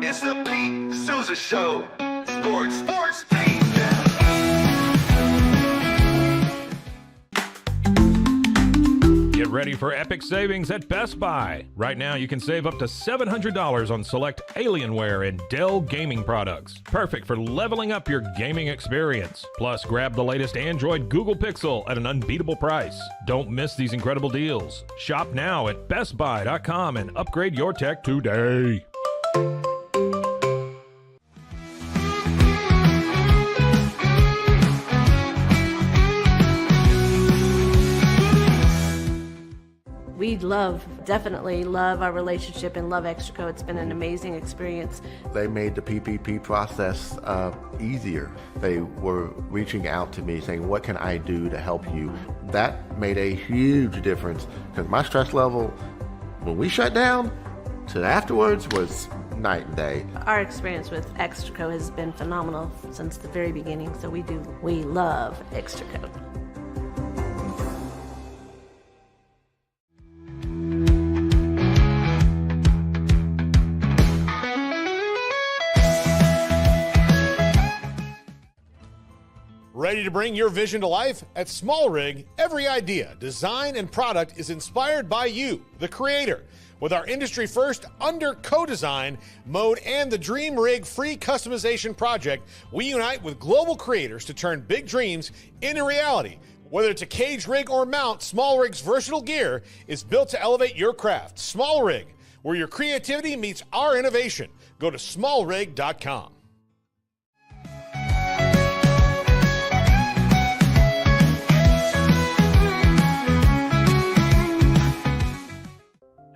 It's the Pete Sousa Show. Sports, team. Get ready for epic savings at Best Buy. Right now, you can save up to $700 on select Alienware and Dell gaming products. Perfect for leveling up your gaming experience. Plus, grab the latest Android Google Pixel at an unbeatable price. Don't miss these incredible deals. Shop now at bestbuy.com and upgrade your tech today. We definitely love our relationship and love Extraco. It's been an amazing experience. They made the PPP process easier. They were reaching out to me saying, what can I do to help you? That made a huge difference because my stress level when we shut down to afterwards was night and day. Our experience with Extraco has been phenomenal since the very beginning, so we love Extraco. Ready to bring your vision to life? At Small Rig, every idea, design, and product is inspired by you, the creator. With our industry-first under co-design mode and the Dream Rig free customization project, we unite with global creators to turn big dreams into reality. Whether it's a cage rig or mount, Small Rig's versatile gear is built to elevate your craft. Small Rig, where your creativity meets our innovation. Go to smallrig.com.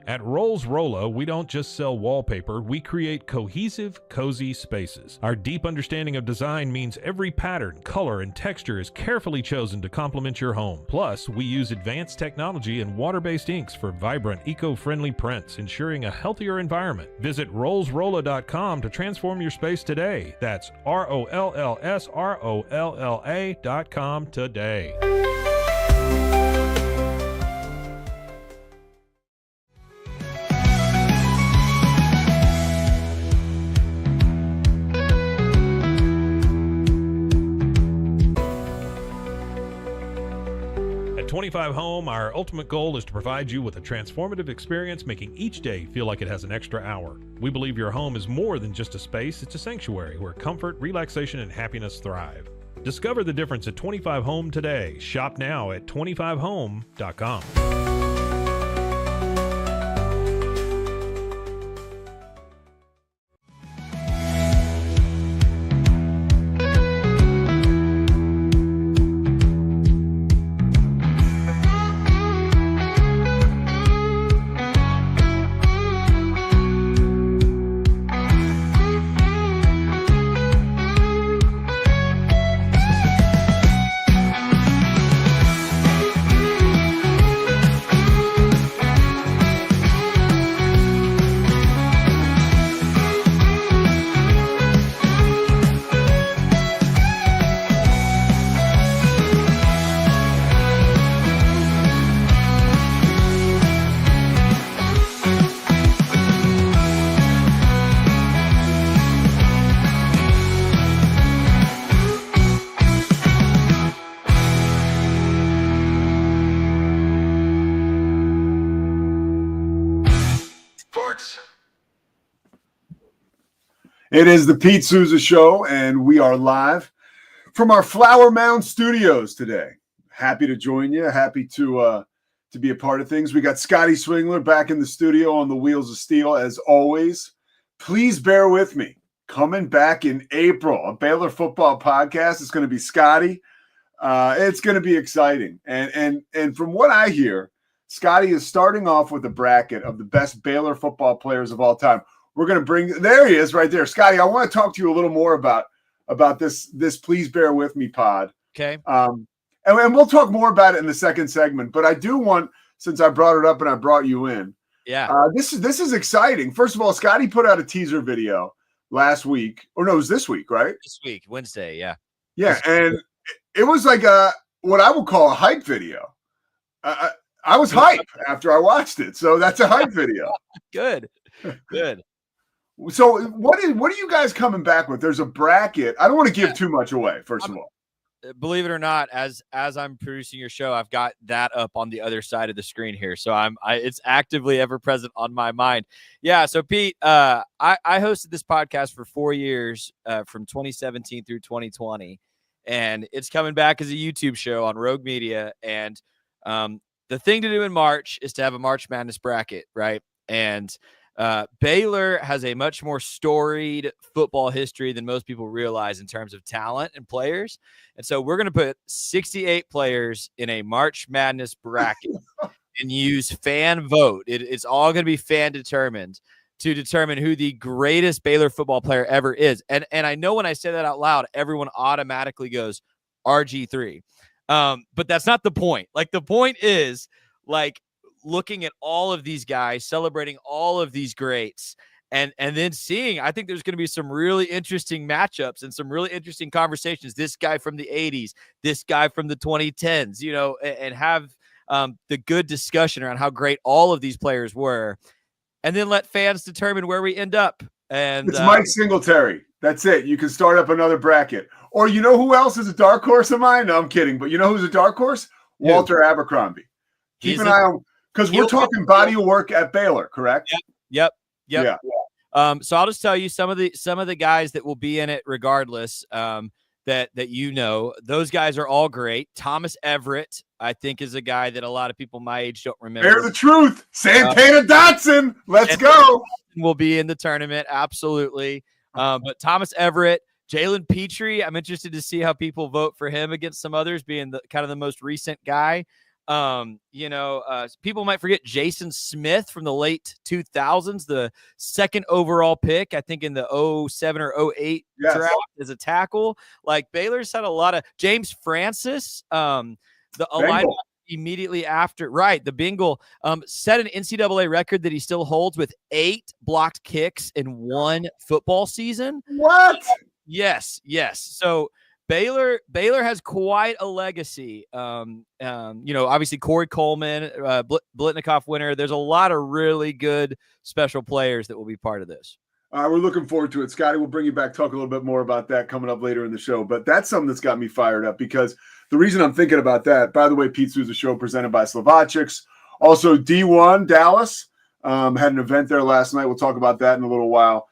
At Rolls Rolla, we don't just sell wallpaper, we create cohesive, cozy spaces. Our deep understanding of design means every pattern, color, and texture is carefully chosen to complement your home. Plus, we use advanced technology and water-based inks for vibrant, eco-friendly prints, ensuring a healthier environment. Visit rollsrolla.com to transform your space today. That's ROLLSROLLA.com today. At 25 Home, our ultimate goal is to provide you with a transformative experience, making each day feel like it has an extra hour. We believe your home is more than just a space, it's a sanctuary where comfort, relaxation, and happiness thrive. Discover the difference at 25 Home today. Shop now at 25home.com. It is the Pete Sousa Show, and we are live from our Flower Mound Studios today. Happy to join you. Happy to be a part of things. We got Scotty Swingler back in the studio on the Wheels of Steel, as always. Please bear with me. Coming back in April, a Baylor football podcast. It's going to be Scotty. It's going to be exciting. And from what I hear, Scotty is starting off with a bracket of the best Baylor football players of all time. We're going to bring – there he is right there. Scotty, I want to talk to you a little more about this Please Bear With Me pod. Okay. And we'll talk more about it in the second segment. But I do want, since I brought it up and I brought you in, this is exciting. First of all, Scotty put out a teaser video last week. Or no, it was this week, right? This week, Wednesday, yeah. Yeah, and it was like what I would call a hype video. I was hype after I watched it. So that's a hype video. Good. So what are you guys coming back with? There's a bracket. I don't want to give too much away, first of all. Believe it or not, as I'm producing your show, I've got that up on the other side of the screen here. So it's actively ever present on my mind. Yeah. So Pete, I hosted this podcast for 4 years, from 2017 through 2020, and it's coming back as a YouTube show on Rogue Media. And the thing to do in March is to have a March Madness bracket, right? And Baylor has a much more storied football history than most people realize in terms of talent and players. And so we're going to put 68 players in a March Madness bracket and use fan vote. It's all going to be fan determined to determine who the greatest Baylor football player ever is. And I know when I say that out loud, everyone automatically goes RG3. But that's not the point. Like, the point is, like, looking at all of these guys, celebrating all of these greats, and then seeing, I think there's going to be some really interesting matchups and some really interesting conversations. This guy from the 80s, this guy from the 2010s, and have the good discussion around how great all of these players were, and then let fans determine where we end up. And it's Mike Singletary. That's it. You can start up another bracket. Or you know who else is a dark horse of mine? No, I'm kidding. But you know who's a dark horse? Walter Abercrombie. Keep an eye on. Because we're talking body of work at Baylor, correct? Yep. Yeah. So I'll just tell you some of the guys that will be in it regardless. That those guys are all great. Thomas Everett, I think, is a guy that a lot of people my age don't remember. Bear the truth. Santana Dotson. Let's go. Will be in the tournament, absolutely. But Thomas Everett, Jalen Petrie, I'm interested to see how people vote for him against some others, being the kind of the most recent guy. People might forget Jason Smith from the late 2000s, the second overall pick, I think, in the 07 or 08 draft as a tackle. Like, Baylor's had a lot of James Francis, the linebacker immediately after, right? The Bengal set an NCAA record that he still holds with 8 blocked kicks in one football season. What? Yes. So Baylor has quite a legacy. Obviously Corey Coleman, Blitnikoff winner. There's a lot of really good special players that will be part of this. We're looking forward to it. Scotty, we'll bring you back, talk a little bit more about that coming up later in the show. But that's something that's got me fired up, because the reason I'm thinking about that, by the way, Pete Sousa Show presented by Slovaceks. Also, D1 Dallas had an event there last night. We'll talk about that in a little while.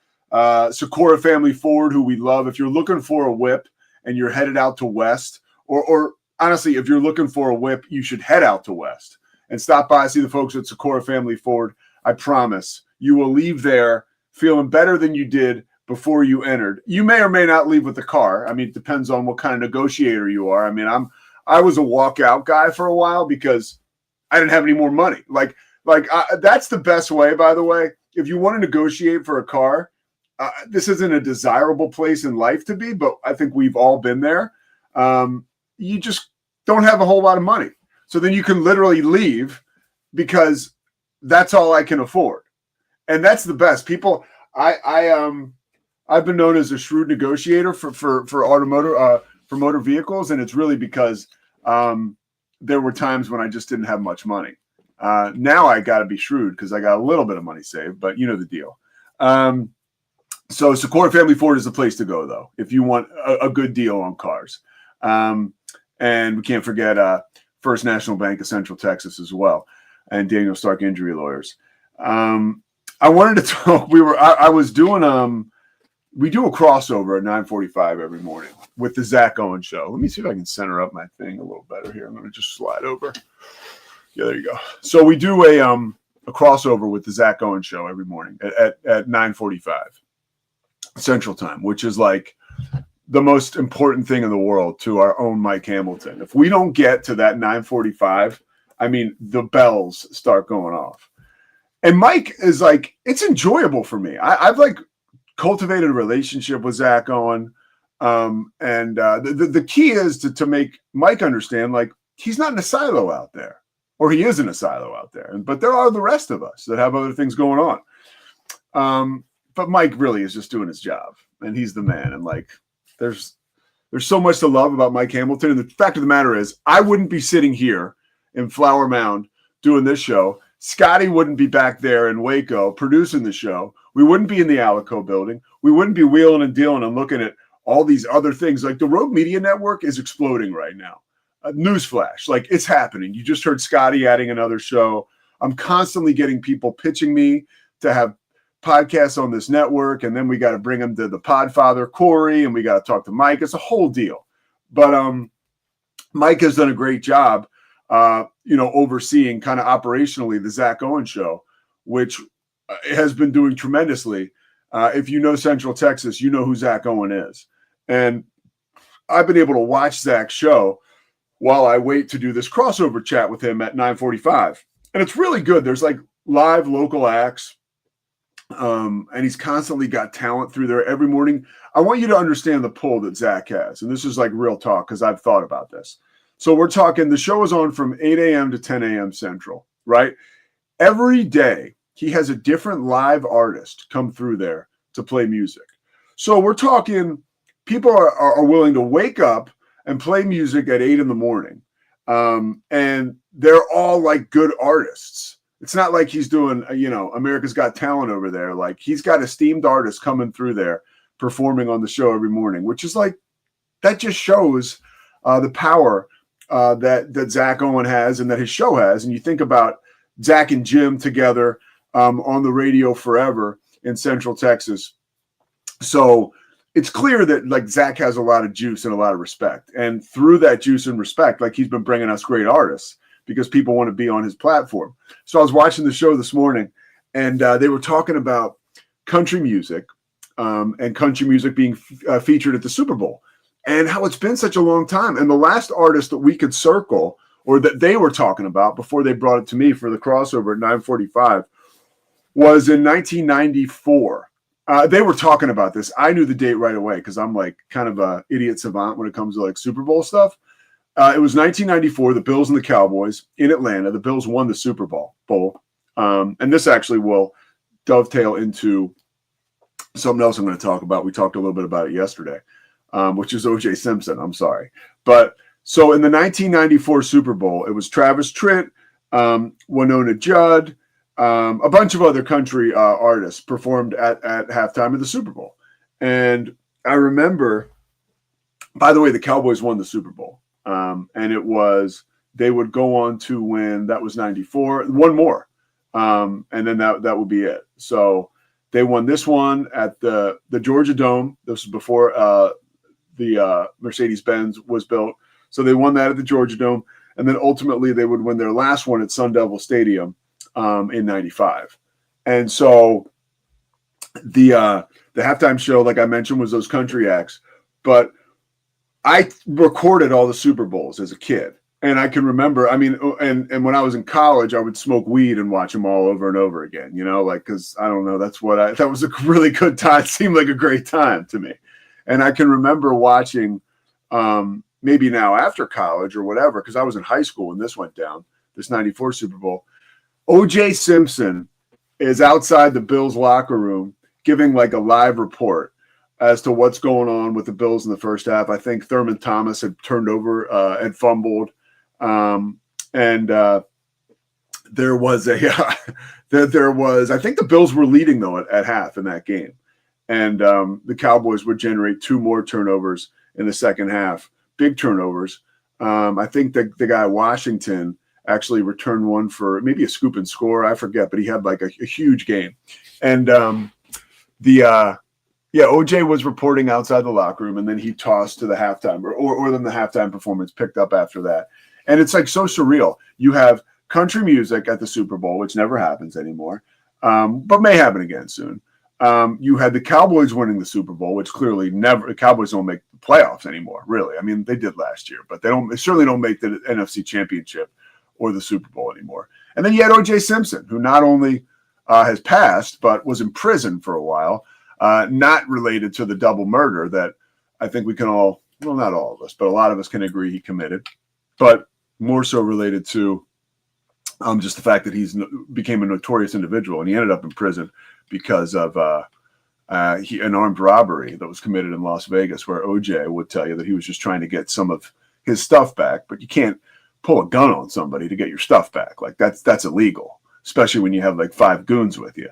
Socorro Family Ford, who we love. If you're looking for a whip and you're headed out to West, or honestly, if you're looking for a whip, you should head out to West and stop by, see the folks at Socorro Family Ford. I promise you will leave there feeling better than you did before you entered. You may or may not leave with the car. I mean, it depends on what kind of negotiator you are. I mean, I was a walkout guy for a while because I didn't have any more money. That's the best way, by the way. If you want to negotiate for a car, this isn't a desirable place in life to be, but I think we've all been there. You just don't have a whole lot of money. So then you can literally leave because that's all I can afford. And that's the best. People, I've been known as a shrewd negotiator for automotive, for motor vehicles. And it's really because there were times when I just didn't have much money. Now I got to be shrewd because I got a little bit of money saved, but you know the deal. So Socorro Family Ford is the place to go, though, if you want a good deal on cars. And we can't forget First National Bank of Central Texas as well, and Daniel Stark Injury Lawyers. I wanted to talk. I was doing we do a crossover at 9:45 every morning with the Zach Owens Show. Let me see if I can center up my thing a little better here. I'm going to just slide over. Yeah, there you go. So we do a crossover with the Zach Owens Show every morning at 9:45 Central Time, which is like the most important thing in the world to our own Mike Hamilton. If we don't get to that 9:45, I mean, the bells start going off. And Mike is like, it's enjoyable for me. I've like cultivated a relationship with Zach Owen. And the key is to make Mike understand, like, he's not in a silo out there, or he is in a silo out there. But there are the rest of us that have other things going on. But Mike really is just doing his job, and he's the man. And like, there's so much to love about Mike Hamilton. And the fact of the matter is, I wouldn't be sitting here in Flower Mound doing this show. Scotty wouldn't be back there in Waco producing the show. We wouldn't be in the Alico building. We wouldn't be wheeling and dealing and looking at all these other things. Like the Rogue Media Network is exploding right now. Newsflash, like it's happening. You just heard Scotty adding another show. I'm constantly getting people pitching me to have podcasts on this network, and then we got to bring them to the Podfather Corey, and we got to talk to Mike. It's a whole deal. But Mike has done a great job, overseeing kind of operationally the Zach Owens show, which has been doing tremendously. If you know Central Texas, you know who Zach Owen is. And I've been able to watch Zach's show while I wait to do this crossover chat with him at 9:45. And it's really good. There's like live local acts. And he's constantly got talent through there every morning. I want you to understand the pull that Zach has. And this is like real talk because I've thought about this. So we're talking, the show is on from 8 a.m. to 10 a.m. Central, right? Every day he has a different live artist come through there to play music. So we're talking, people are willing to wake up and play music at 8 in the morning. And they're all like good artists. It's not like he's doing, America's Got Talent over there. Like he's got esteemed artists coming through there performing on the show every morning, which is like, that just shows the power that Zach Owen has and that his show has. And you think about Zach and Jim together on the radio forever in Central Texas. So it's clear that like Zach has a lot of juice and a lot of respect. And through that juice and respect, like he's been bringing us great artists because people want to be on his platform. So I was watching the show this morning, and they were talking about country music and country music being featured at the Super Bowl and how it's been such a long time. And the last artist that we could circle, or that they were talking about before they brought it to me for the crossover at 9:45, was in 1994. They were talking about this. I knew the date right away because I'm like kind of a idiot savant when it comes to like Super Bowl stuff. It was 1994, the Bills and the Cowboys in Atlanta. The Bills won the Super Bowl. And this actually will dovetail into something else I'm going to talk about. We talked a little bit about it yesterday, which is O.J. Simpson. I'm sorry. But so in the 1994 Super Bowl, it was Travis Tritt, Winona Judd, a bunch of other country artists performed at halftime of the Super Bowl. And I remember, by the way, the Cowboys won the Super Bowl. And it was, they would go on to win, that was 94, one more. And then that would be it. So they won this one at the Georgia Dome. This was before the Mercedes-Benz was built. So they won that at the Georgia Dome. And then ultimately they would win their last one at Sun Devil Stadium in 95. And so the halftime show, like I mentioned, was those country acts. But I recorded all the Super Bowls as a kid. And I can remember, and when I was in college, I would smoke weed and watch them all over and over again, because I don't know, that was a really good time. It seemed like a great time to me. And I can remember watching, maybe now after college or whatever, because I was in high school when this went down, this 94 Super Bowl. O.J. Simpson is outside the Bills locker room giving like a live report as to what's going on with the Bills in the first half. I think Thurman Thomas had turned over and fumbled. There was I think the Bills were leading though at half in that game. And the Cowboys would generate 2 more turnovers in the second half, big turnovers. I think the guy Washington actually returned one for maybe a scoop and score. I forget, but he had like a huge game. And OJ was reporting outside the locker room, and then he tossed to the halftime, or then the halftime performance picked up after that. And it's like so surreal. You have country music at the Super Bowl, which never happens anymore, but may happen again soon. You had the Cowboys winning the Super Bowl, which clearly the Cowboys don't make the playoffs anymore, really. I mean, they did last year, but they certainly don't make the NFC Championship or the Super Bowl anymore. And then you had O.J. Simpson, who not only has passed, but was in prison for a while. Not related to the double murder that I think we can all, well, not all of us, but a lot of us can agree he committed, but more so related to just the fact that he's became a notorious individual, and he ended up in prison because of an armed robbery that was committed in Las Vegas, where OJ would tell you that he was just trying to get some of his stuff back, but you can't pull a gun on somebody to get your stuff back. Like that's illegal, especially when you have like 5 goons with you.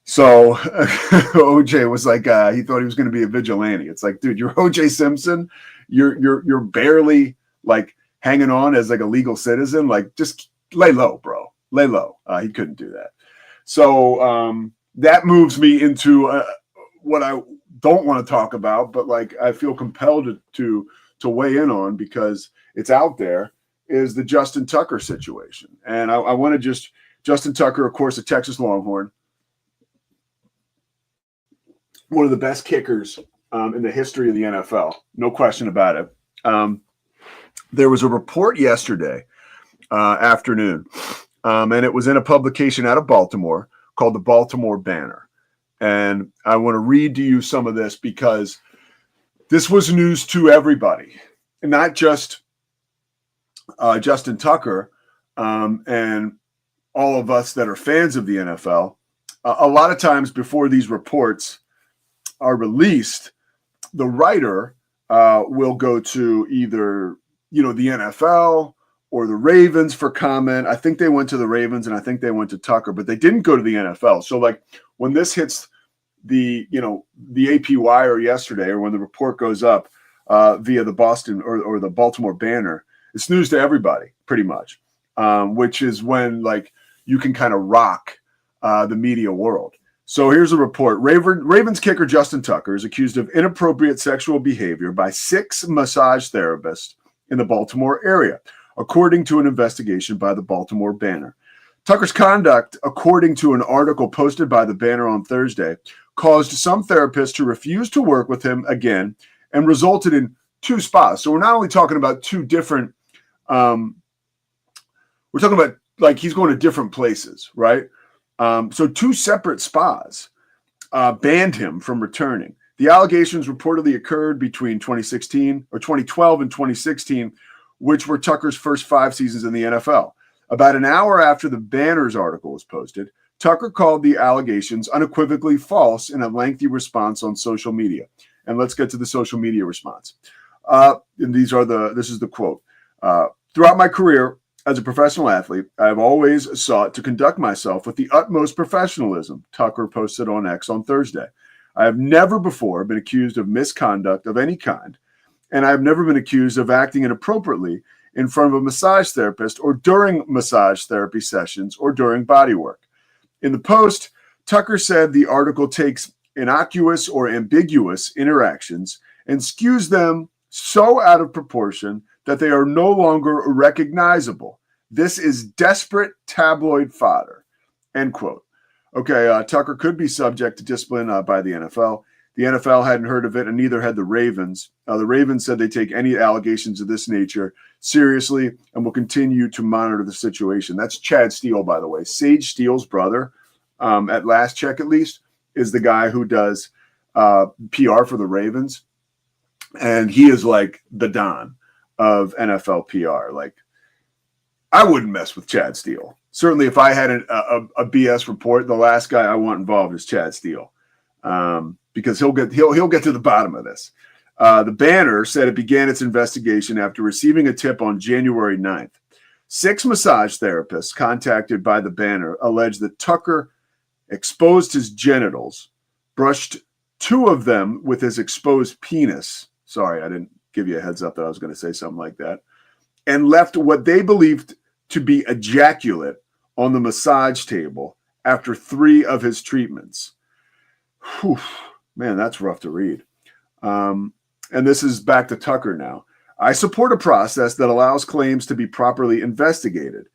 So OJ was like, he thought he was going to be a vigilante. It's like, dude, you're OJ Simpson. You're barely like hanging on as like a legal citizen. Like, just lay low, bro. Lay low. He couldn't do that. So that moves me into what I don't want to talk about, but like I feel compelled to weigh in on because it's out there, is the Justin Tucker situation. And I want to Justin Tucker, of course, a Texas Longhorn, one of the best kickers in the history of the NFL. No question about it. There was a report yesterday afternoon, and it was in a publication out of Baltimore called the Baltimore Banner. And I want to read to you some of this because this was news to everybody, and not just Justin Tucker and all of us that are fans of the NFL. A lot of times before these reports are released, the writer will go to either, the NFL or the Ravens for comment. I think they went to the Ravens and I think they went to Tucker, but they didn't go to the NFL. So like when this hits the AP wire yesterday, or when the report goes up via the Boston or the Baltimore Banner, it's news to everybody pretty much, which is when like you can kind of rock the media world. So here's a report. Ravens kicker Justin Tucker is accused of inappropriate sexual behavior by 6 massage therapists in the Baltimore area, according to an investigation by the Baltimore Banner. Tucker's conduct, according to an article posted by the Banner on Thursday, caused some therapists to refuse to work with him again and resulted in 2 spas. So we're not only talking about 2 different, we're talking about like he's going to different places, right? So 2 separate spas banned him from returning. The allegations reportedly occurred between 2012 and 2016, which were Tucker's first 5 seasons in the NFL. About an hour after the Banner's article was posted, Tucker called the allegations unequivocally false in a lengthy response on social media. And let's get to the social media response. And this is the quote. Throughout my career as a professional athlete, I have always sought to conduct myself with the utmost professionalism, Tucker posted on X on Thursday. I have never before been accused of misconduct of any kind, and I have never been accused of acting inappropriately in front of a massage therapist or during massage therapy sessions or during body work. In the post, Tucker said the article takes innocuous or ambiguous interactions and skews them so out of proportion that they are no longer recognizable. This is desperate tabloid fodder, end quote. Okay, Tucker could be subject to discipline by the NFL. The NFL hadn't heard of it, and neither had the Ravens. The Ravens said they take any allegations of this nature seriously and will continue to monitor the situation. That's Chad Steele, by the way. Sage Steele's brother, at last check at least, is the guy who does PR for the Ravens. And he is like the Don of NFL PR. Like, I wouldn't mess with Chad Steele. Certainly, if I had a BS report, the last guy I want involved is Chad Steele, because he'll get to the bottom of this. The Banner said it began its investigation after receiving a tip on January 9th. 6 massage therapists contacted by the Banner alleged that Tucker exposed his genitals, brushed 2 of them with his exposed penis. Sorry, I didn't give you a heads up that I was going to say something like that. And left what they believed to be ejaculate on the massage table after 3 of his treatments. Whew, man, that's rough to read. And this is back to Tucker now. I support a process that allows claims to be properly investigated.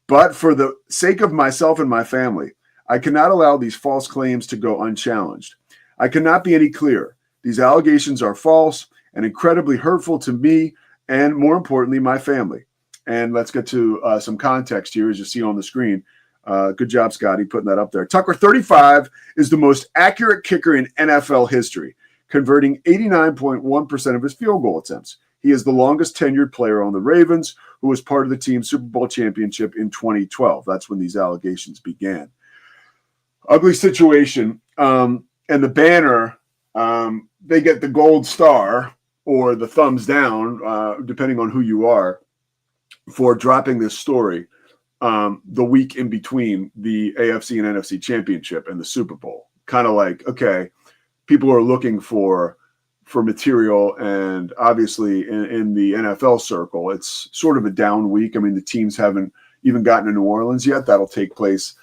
But for the sake of myself and my family, I cannot allow these false claims to go unchallenged. I cannot be any clearer. These allegations are false and incredibly hurtful to me and, more importantly, my family. And let's get to some context here, as you see on the screen. Good job, Scotty, putting that up there. Tucker, 35, is the most accurate kicker in NFL history, converting 89.1% of his field goal attempts. He is the longest tenured player on the Ravens, who was part of the team's Super Bowl championship in 2012. That's when these allegations began. Ugly situation. And the Banner, they get the gold star or the thumbs down, depending on who you are, for dropping this story. the week in between the AFC and NFC championship and the Super Bowl. Kind of like, okay, people are looking for material, and obviously in the NFL circle, it's sort of a down week. I mean, the teams haven't even gotten to New Orleans yet. That'll take place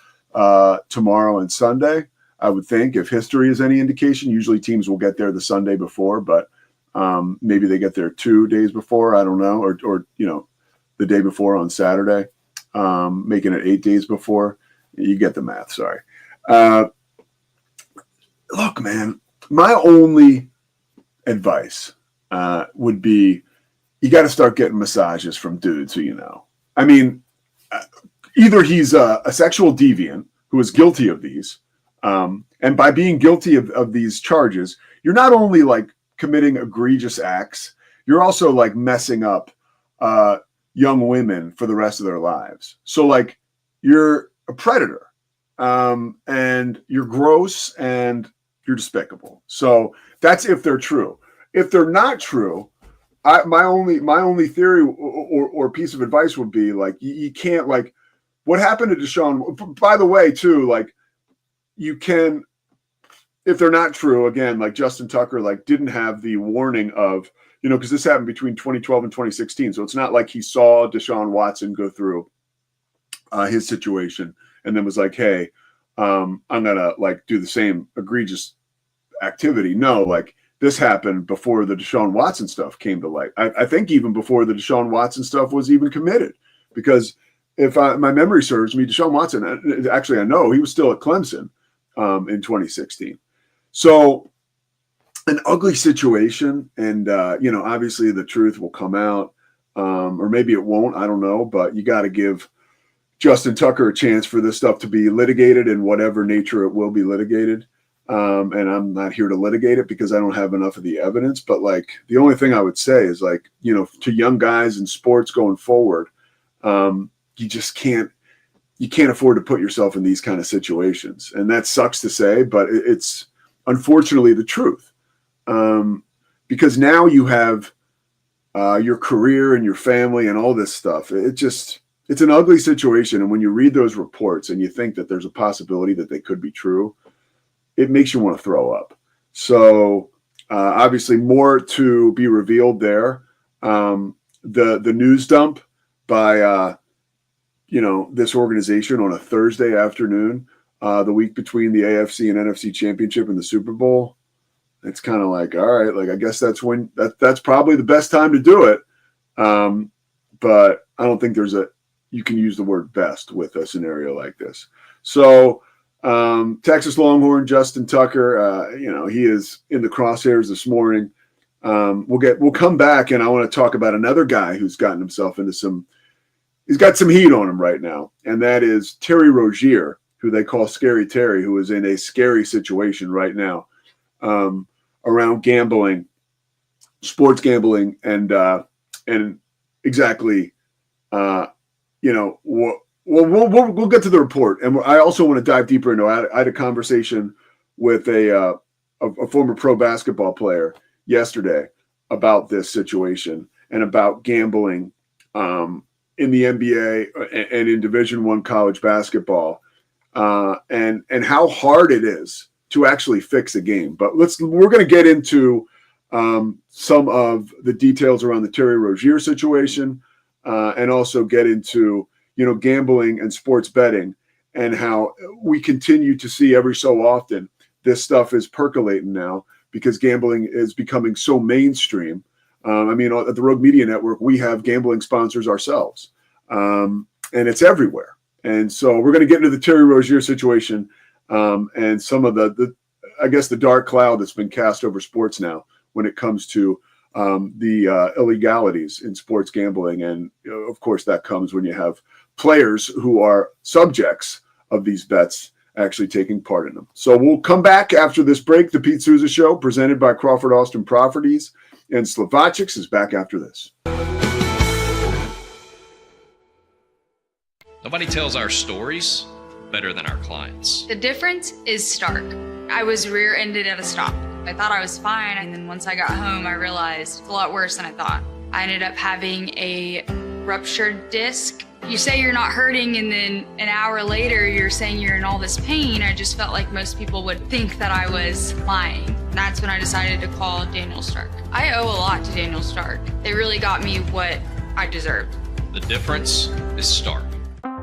tomorrow and Sunday, I would think, if history is any indication. Usually teams will get there the Sunday before, but maybe they get there 2 days before, I don't know, or the day before on Saturday, making it 8 days before. You get the math, sorry. Look, man, my only advice would be you got to start getting massages from dudes who you know. I mean, either he's a sexual deviant who is guilty of these, and by being guilty of these charges, you're not only like committing egregious acts, you're also like messing up young women for the rest of their lives. So like you're a predator, and you're gross and you're despicable. So that's if they're true. If they're not true, my only theory or piece of advice would be like you can't, like what happened to Deshaun. By the way, too, like you can, if they're not true, again, like Justin Tucker like didn't have the warning of, because this happened between 2012 and 2016. So it's not like he saw Deshaun Watson go through his situation and then was like, hey, I'm gonna like do the same egregious activity. No, like this happened before the Deshaun Watson stuff came to light. I think even before the Deshaun Watson stuff was even committed, because if my memory serves me, Deshaun Watson, actually I know he was still at Clemson in 2016. So an ugly situation, and obviously the truth will come out, or maybe it won't. I don't know, but you got to give Justin Tucker a chance for this stuff to be litigated in whatever nature it will be litigated. And I'm not here to litigate it because I don't have enough of the evidence. But like the only thing I would say is like, to young guys in sports going forward, you just can't afford to put yourself in these kind of situations. And that sucks to say, but it's unfortunately the truth. Because now you have your career and your family and all this stuff. It's an ugly situation. And when you read those reports and you think that there's a possibility that they could be true, it makes you want to throw up. So obviously more to be revealed there. The news dump by, this organization on a Thursday afternoon, the week between the AFC and NFC championship and the Super Bowl. It's kind of like, all right, like, I guess that's when that's probably the best time to do it. But I don't think you can use the word best with a scenario like this. So Texas Longhorn, Justin Tucker, he is in the crosshairs this morning. We'll come back, and I want to talk about another guy who's gotten himself into he's got some heat on him right now. And that is Terry Rozier, who they call Scary Terry, who is in a scary situation right now. Around gambling, sports gambling, and exactly, we'll get to the report. And I also want to dive deeper into. I had a conversation with a former pro basketball player yesterday about this situation and about gambling in the NBA and in Division I college basketball, and how hard it is to actually fix a game. But we're going to get into some of the details around the Terry Rozier situation, and also get into, gambling and sports betting, and how we continue to see every so often this stuff is percolating now because gambling is becoming so mainstream. At the Rogue Media Network, we have gambling sponsors ourselves, and it's everywhere. And so we're going to get into the Terry Rozier situation, and some of the dark cloud that's been cast over sports now when it comes to the illegalities in sports gambling. And of course, that comes when you have players who are subjects of these bets actually taking part in them. So we'll come back after this break. The Pete Sousa Show, presented by Crawford Austin Properties, and Slovacics is back after this. Nobody tells our stories better than our clients. The difference is stark. I was rear-ended at a stop. I thought I was fine, and then once I got home, I realized it's a lot worse than I thought. I ended up having a ruptured disc You say you're not hurting, and then an hour later you're saying you're in all this pain. I just felt like most people would think that I was lying. That's when I decided to call Daniel Stark. I owe a lot to Daniel Stark. They really got me what I deserved. The difference is stark.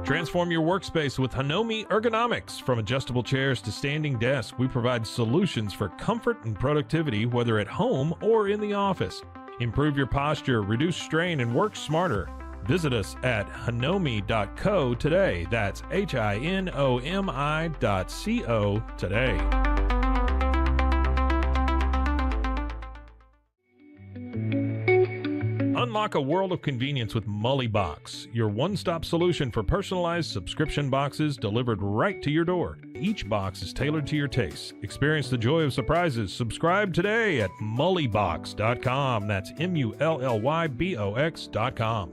Transform your workspace with Hanomi Ergonomics. From adjustable chairs to standing desks, we provide solutions for comfort and productivity, whether at home or in the office. Improve your posture, reduce strain, and work smarter. Visit us at hanomi.co today. That's HINOMI.co today. Unlock a world of convenience with Mullybox, your one-stop solution for personalized subscription boxes delivered right to your door. Each box is tailored to your tastes. Experience the joy of surprises. Subscribe today at mullybox.com. That's MULLYBOX.com.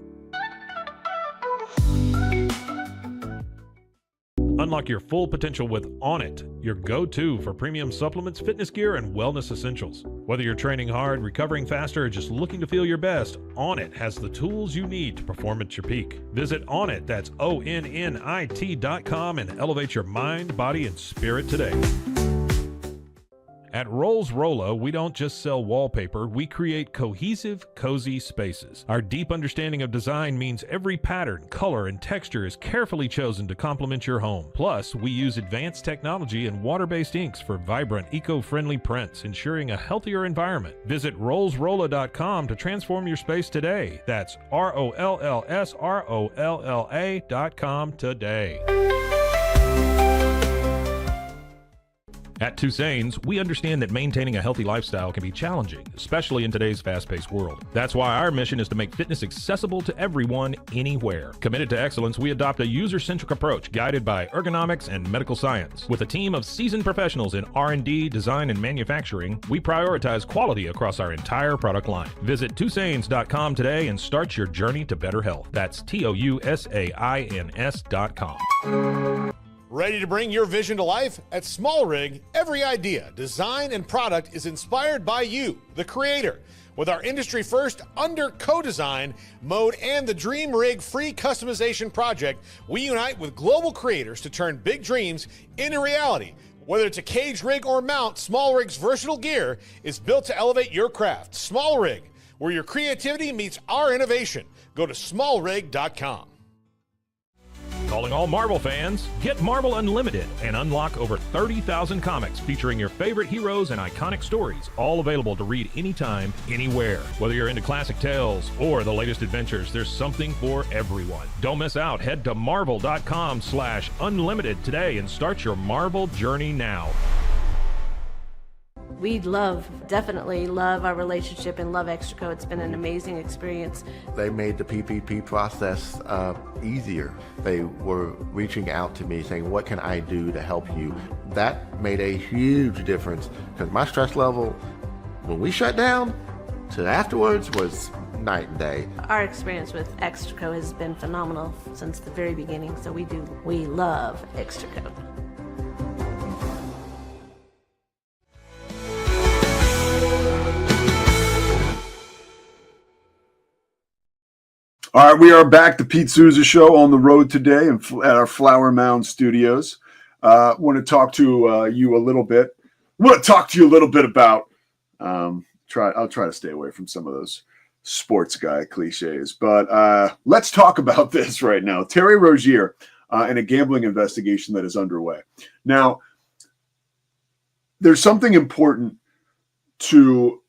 Unlock your full potential with On It, your go-to for premium supplements, fitness gear, and wellness essentials. Whether you're training hard, recovering faster, or just looking to feel your best, On It has the tools you need to perform at your peak. Visit Onnit, that's ONNIT.com, and elevate your mind, body, and spirit today. At Rolls Rolla, we don't just sell wallpaper, we create cohesive, cozy spaces. Our deep understanding of design means every pattern, color, and texture is carefully chosen to complement your home. Plus, we use advanced technology and water-based inks for vibrant, eco-friendly prints, ensuring a healthier environment. Visit rollsrolla.com to transform your space today. That's ROLLSROLLA.com today. At Toussaint's, we understand that maintaining a healthy lifestyle can be challenging, especially in today's fast-paced world. That's why our mission is to make fitness accessible to everyone, anywhere. Committed to excellence, we adopt a user-centric approach guided by ergonomics and medical science. With a team of seasoned professionals in R&D, design, and manufacturing, we prioritize quality across our entire product line. Visit Toussaint's.com today and start your journey to better health. That's TOUSAINS.com. Ready to bring your vision to life? At Small Rig, every idea, design, and product is inspired by you, the creator. With our industry-first under co-design mode and the Dream Rig free customization project, we unite with global creators to turn big dreams into reality. Whether it's a cage rig or mount, Small Rig's versatile gear is built to elevate your craft. Small Rig, where your creativity meets our innovation. Go to smallrig.com. Calling all Marvel fans, get Marvel Unlimited and unlock over 30,000 comics featuring your favorite heroes and iconic stories, all available to read anytime, anywhere. Whether you're into classic tales or the latest adventures, there's something for everyone. Don't miss out. Head to marvel.com/unlimited today and start your Marvel journey now. We definitely love our relationship and love Extraco. It's been an amazing experience. They made the PPP process easier. They were reaching out to me saying, what can I do to help you? That made a huge difference because my stress level, when we shut down, to afterwards was night and day. Our experience with Extraco has been phenomenal since the very beginning, so we love Extraco. All right, we are back. The Pete Sousa Show on the road today at our Flower Mound Studios. Want to talk to you a little bit. Want to talk to you a little bit about. I'll try to stay away from some of those sports guy cliches, but let's talk about this right now. Terry Rozier and a gambling investigation that is underway. Now, there's something important to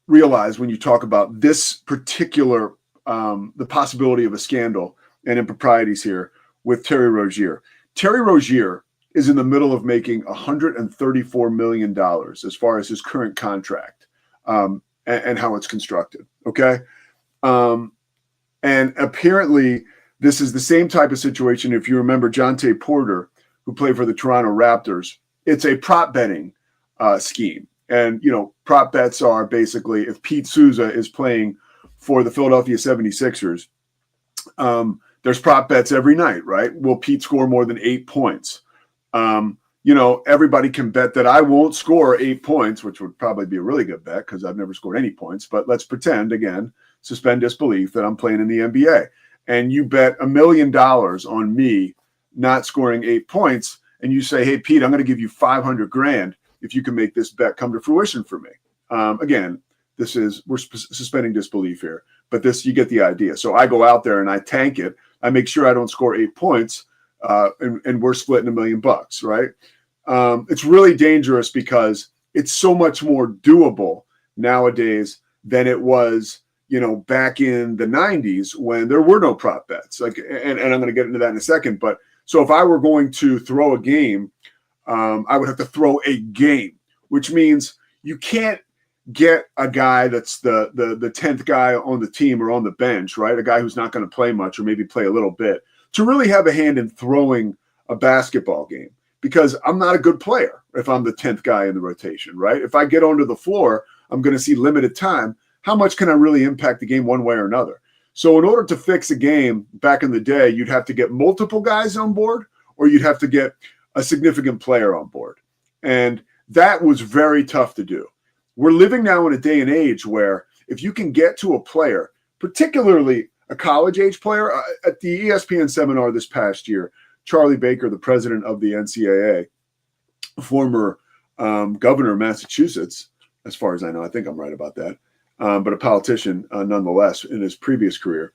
realize when you talk about this particular. The possibility of a scandal and improprieties here with Terry Rozier. Terry Rozier is in the middle of making $134 million as far as his current contract and how it's constructed. Okay. And apparently this is the same type of situation. If you remember Jonte Porter, who played for the Toronto Raptors, it's a prop betting scheme. And, prop bets are basically if Pete Sousa is playing for the Philadelphia 76ers, there's prop bets every night, right? Will Pete score more than 8 points? Everybody can bet that I won't score 8 points, which would probably be a really good bet because I've never scored any points. But let's pretend, again, suspend disbelief that I'm playing in the NBA. and you bet $1 million on me not scoring 8 points, and you say, hey, Pete, I'm going to give you 500 grand if you can make this bet come to fruition for me. Again, we're suspending disbelief here, but you get the idea. So I go out there and I tank it. I make sure I don't score 8 points, and we're splitting $1 million, right? It's really dangerous because it's so much more doable nowadays than it was, back in the 90s when there were no prop bets. And I'm going to get into that in a second. But so if I were going to throw a game, I would have to throw a game, which means you can't get a guy that's the 10th guy on the team or on the bench, right? A guy who's not going to play much or maybe play a little bit to really have a hand in throwing a basketball game, because I'm not a good player if I'm the 10th guy in the rotation, right? If I get onto the floor, I'm going to see limited time. How much can I really impact the game one way or another? So in order to fix a game back in the day, you'd have to get multiple guys on board, or you'd have to get a significant player on board. And that was very tough to do. We're living now in a day and age where if you can get to a player, particularly a college age player, at the ESPN seminar this past year, Charlie Baker, the president of the NCAA, former governor of Massachusetts, as far as I know, I think I'm right about that, but a politician nonetheless in his previous career,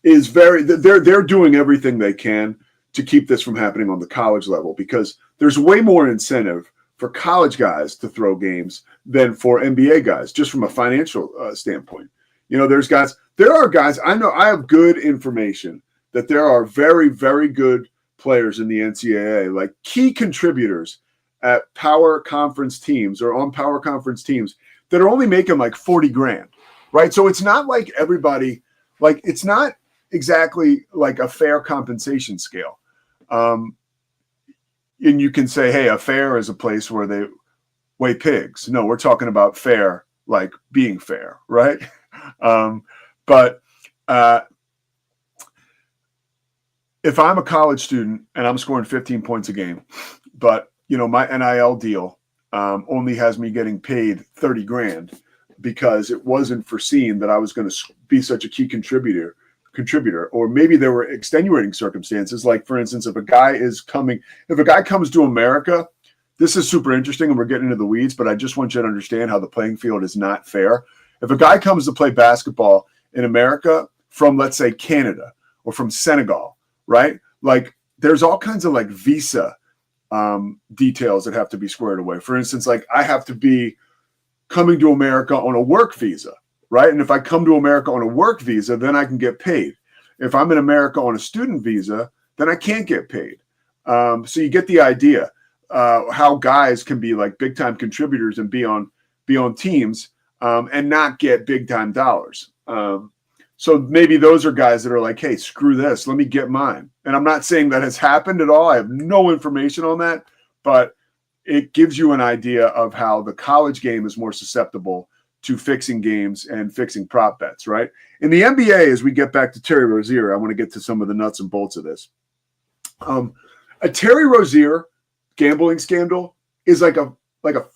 they're doing everything they can to keep this from happening on the college level, because there's way more incentive for college guys to throw games than for NBA guys, just from a financial standpoint. There are guys, I know, I have good information that there are very, very good players in the NCAA, like key contributors at power conference teams or on power conference teams that are only making like 40 grand, right? So it's not like everybody, like it's not exactly like a fair compensation scale. And you can say, hey, a fair is a place where they weigh pigs. No, we're talking about fair, like being fair, right? But if I'm a college student and I'm scoring 15 points a game, but my NIL deal only has me getting paid 30 grand because it wasn't foreseen that I was going to be such a key contributor, or maybe there were extenuating circumstances. Like, for instance, if a guy comes to America, this is super interesting and we're getting into the weeds, but I just want you to understand how the playing field is not fair. If a guy comes to play basketball in America from, let's say, Canada or from Senegal, right? Like, there's all kinds of like visa details that have to be squared away. For instance, like I have to be coming to America on a work visa, right? And if I come to America on a work visa, then I can get paid. If I'm in America on a student visa, then I can't get paid. So you get the idea how guys can be like big time contributors and be on teams and not get big time dollars. So maybe those are guys that are like, hey, screw this, let me get mine. And I'm not saying that has happened at all. I have no information on that, but it gives you an idea of how the college game is more susceptible to fixing games and fixing prop bets, right? In the NBA, as we get back to Terry Rozier, I want to get to some of the nuts and bolts of this. A Terry Rozier gambling scandal is like a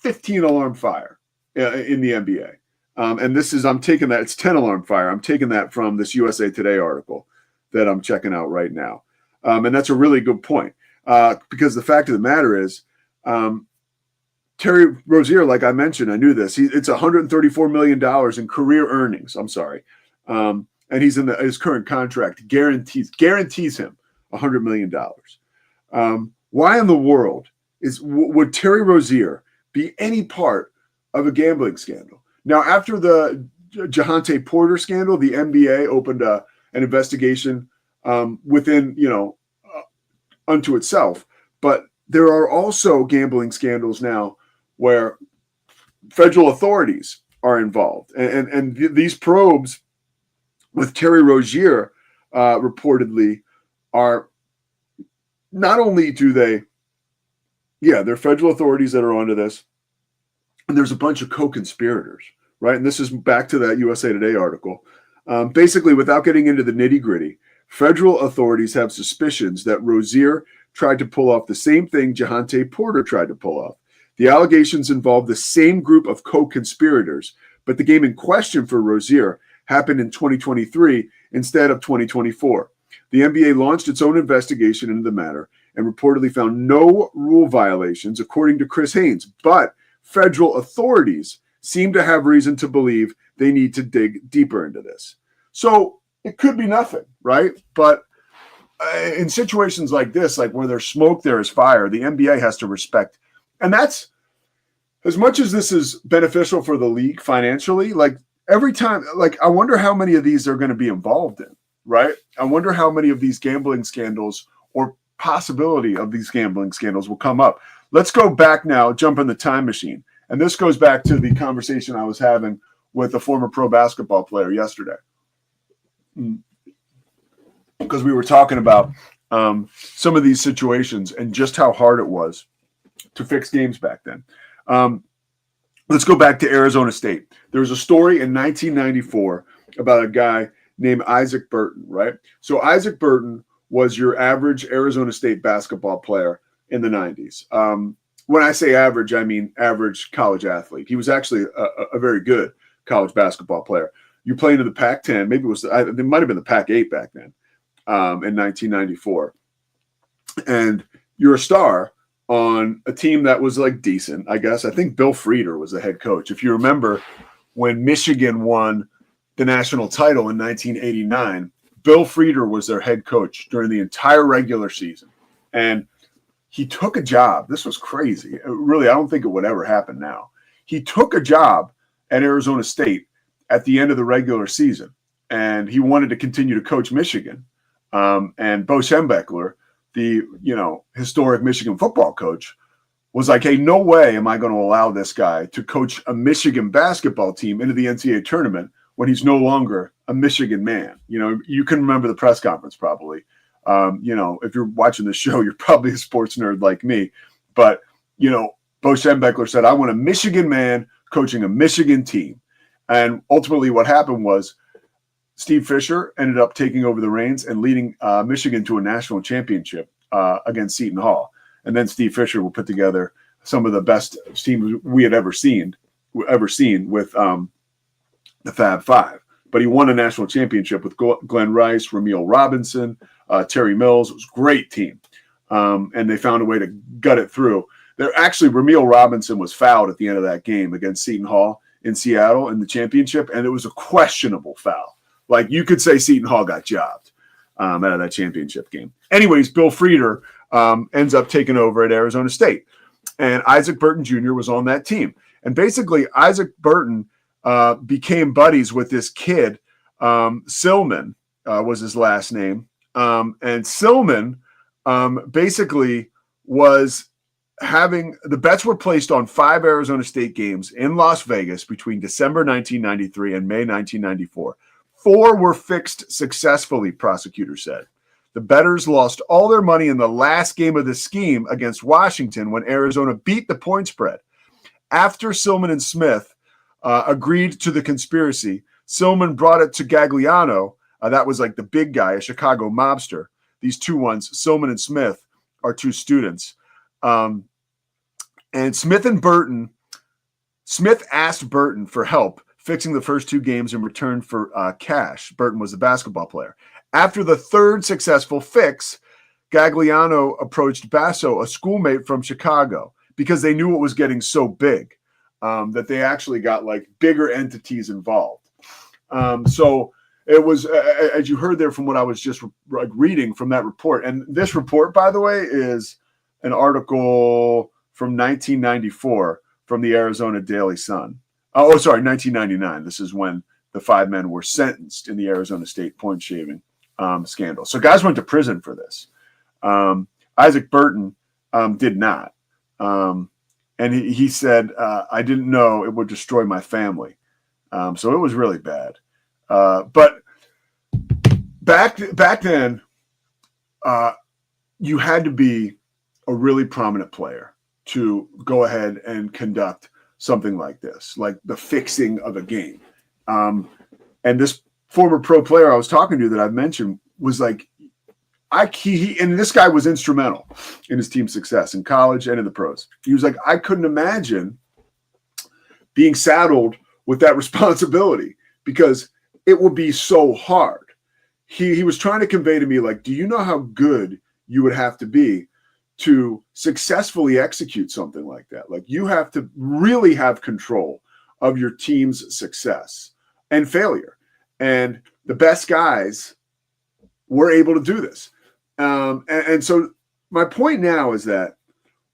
15 alarm fire in the NBA. And I'm taking that, it's 10 alarm fire. I'm taking that from this USA Today article that I'm checking out right now. And that's a really good point because the fact of the matter is Terry Rozier, like I mentioned, I knew this. It's $134 million in career earnings. I'm sorry. And he's in his current contract guarantees him $100 million. Why in the world would Terry Rozier be any part of a gambling scandal? Now, after the Jahante Porter scandal, the NBA opened an investigation within, unto itself. But there are also gambling scandals now where federal authorities are involved. And these probes with Terry Rozier reportedly are not only they're federal authorities that are onto this, and there's a bunch of co-conspirators, right? And this is back to that USA Today article. Basically, without getting into the nitty-gritty, federal authorities have suspicions that Rozier tried to pull off the same thing Jahante Porter tried to pull off. The allegations involve the same group of co-conspirators, but the game in question for Rozier happened in 2023 instead of 2024. The NBA launched its own investigation into the matter and reportedly found no rule violations, according to Chris Haynes. But federal authorities seem to have reason to believe they need to dig deeper into this. So it could be nothing, right? But in situations like this, like where there's smoke, there is fire, the NBA has to respect. And that's, as much as this is beneficial for the league financially, like every time, like I wonder how many of these they're going to be involved in, right? I wonder how many of these gambling scandals or possibility of these gambling scandals will come up. Let's go back now, jump in the time machine. And this goes back to the conversation I was having with a former pro basketball player yesterday. Because we were talking about some of these situations and just how hard it was to fix games back then. Let's go back to Arizona State. There was a story in 1994 about a guy named Isaac Burton, right? So Isaac Burton was your average Arizona State basketball player in the 90s. When I say average, I mean average college athlete. He was actually a very good college basketball player. You play into the Pac-10, maybe it might have been the Pac-8 back then in 1994. And you're a star on a team that was like decent, I guess. I think Bill Frieder was the head coach. If you remember when Michigan won the national title in 1989, Bill Frieder was their head coach during the entire regular season. And he took a job. This was crazy. Really, I don't think it would ever happen now. He took a job at Arizona State at the end of the regular season, and he wanted to continue to coach Michigan. And Bo Schembechler, the historic Michigan football coach, was like, hey, no way am I going to allow this guy to coach a Michigan basketball team into the NCAA tournament when he's no longer a Michigan man. You can remember the press conference probably. If you're watching the show, you're probably a sports nerd like me. But, Bo Schembechler said, I want a Michigan man coaching a Michigan team. And ultimately what happened was Steve Fisher ended up taking over the reins and leading Michigan to a national championship against Seton Hall. And then Steve Fisher will put together some of the best teams we had ever seen with the Fab Five. But he won a national championship with Glenn Rice, Ramil Robinson, Terry Mills. It was a great team. And they found a way to gut it through. Ramil Robinson was fouled at the end of that game against Seton Hall in Seattle in the championship, and it was a questionable foul. Like, you could say Seton Hall got jobbed out of that championship game. Anyways, Bill Frieder ends up taking over at Arizona State. And Isaac Burton Jr. was on that team. And basically, Isaac Burton became buddies with this kid, Silman was his last name. And Silman basically was the bets were placed on 5 Arizona State games in Las Vegas between December 1993 and May 1994. 4 were fixed successfully, prosecutors said. The bettors lost all their money in the last game of the scheme against Washington when Arizona beat the point spread. After Silman and Smith agreed to the conspiracy, Silman brought it to Gagliano. That was like the big guy, a Chicago mobster. These two ones, Silman and Smith, are 2 students. And Smith asked Burton for help fixing the first 2 games in return for cash. Burton was the basketball player. After the 3rd successful fix, Gagliano approached Basso, a schoolmate from Chicago, because they knew it was getting so big that they actually got like bigger entities involved. So it was, as you heard there from what I was just reading from that report. And this report, by the way, is an article from 1994 from the Arizona Daily Sun. 1999. This is when the 5 men were sentenced in the Arizona State point shaving scandal. So guys went to prison for this. Isaac Burton did not. And he said, I didn't know it would destroy my family. So it was really bad. But back then, you had to be a really prominent player to go ahead and conduct something like this, like the fixing of a game. And this former pro player I was talking to that I've mentioned was like, and this guy was instrumental in his team's success in college and in the pros. He was like, I couldn't imagine being saddled with that responsibility because it would be so hard. he was trying to convey to me, like, do you know how good you would have to be to successfully execute something like that? Like, you have to really have control of your team's success and failure. And the best guys were able to do this. And so my point now is that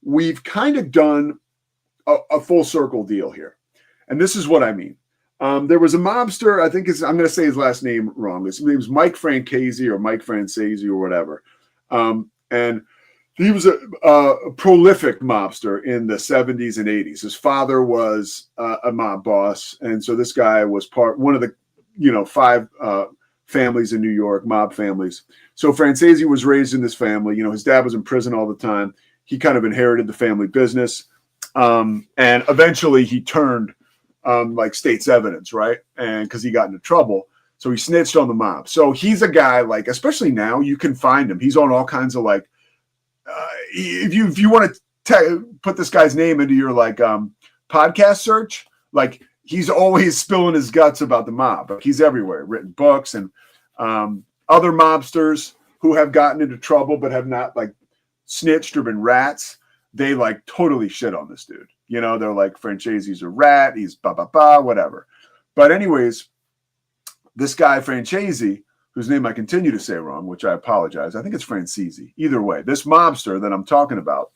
we've kind of done a full circle deal here. And this is what I mean. There was a mobster, I think I'm going to say his last name wrong. His name's Mike Francesi or Mike Francesi or whatever. And he was a prolific mobster in the 70s and 80s. His father was a mob boss. And so this guy was one of the, 5 families in New York, mob families. So Francesi was raised in this family. His dad was in prison all the time. He kind of inherited the family business. And eventually he turned like state's evidence, right? And because he got into trouble. So he snitched on the mob. So he's a guy, like, especially now, you can find him. He's on all kinds of, like, if you want to put this guy's name into your, like, podcast search, like, he's always spilling his guts about the mob. He's everywhere, written books, and other mobsters who have gotten into trouble but have not, like, snitched or been rats, they, like, totally shit on this dude. They're like, Francesi's a rat, he's whatever. But anyways, this guy Francesi, whose name I continue to say wrong, which I apologize. I think it's Francesi. Either way, this mobster that I'm talking about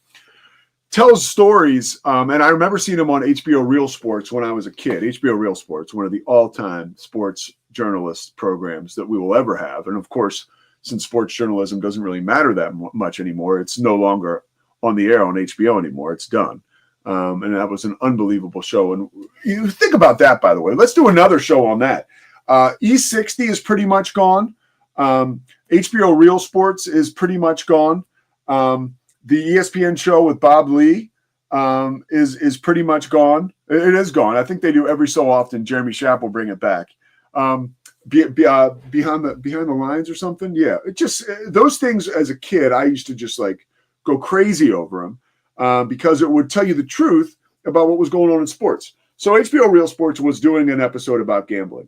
tells stories. And I remember seeing him on HBO Real Sports when I was a kid. HBO Real Sports, one of the all-time sports journalist programs that we will ever have. And of course, since sports journalism doesn't really matter that much anymore, it's no longer on the air on HBO anymore. It's done. And that was an unbelievable show. And you think about that, by the way. Let's do another show on that. E60 is pretty much gone. HBO Real Sports is pretty much gone. The ESPN show with Bob Lee is pretty much gone. It is gone. I think they do every so often. Jeremy Schaap will bring it back. Behind the lines or something. Yeah, it just those things as a kid, I used to just like go crazy over them because it would tell you the truth about what was going on in sports. So HBO Real Sports was doing an episode about gambling.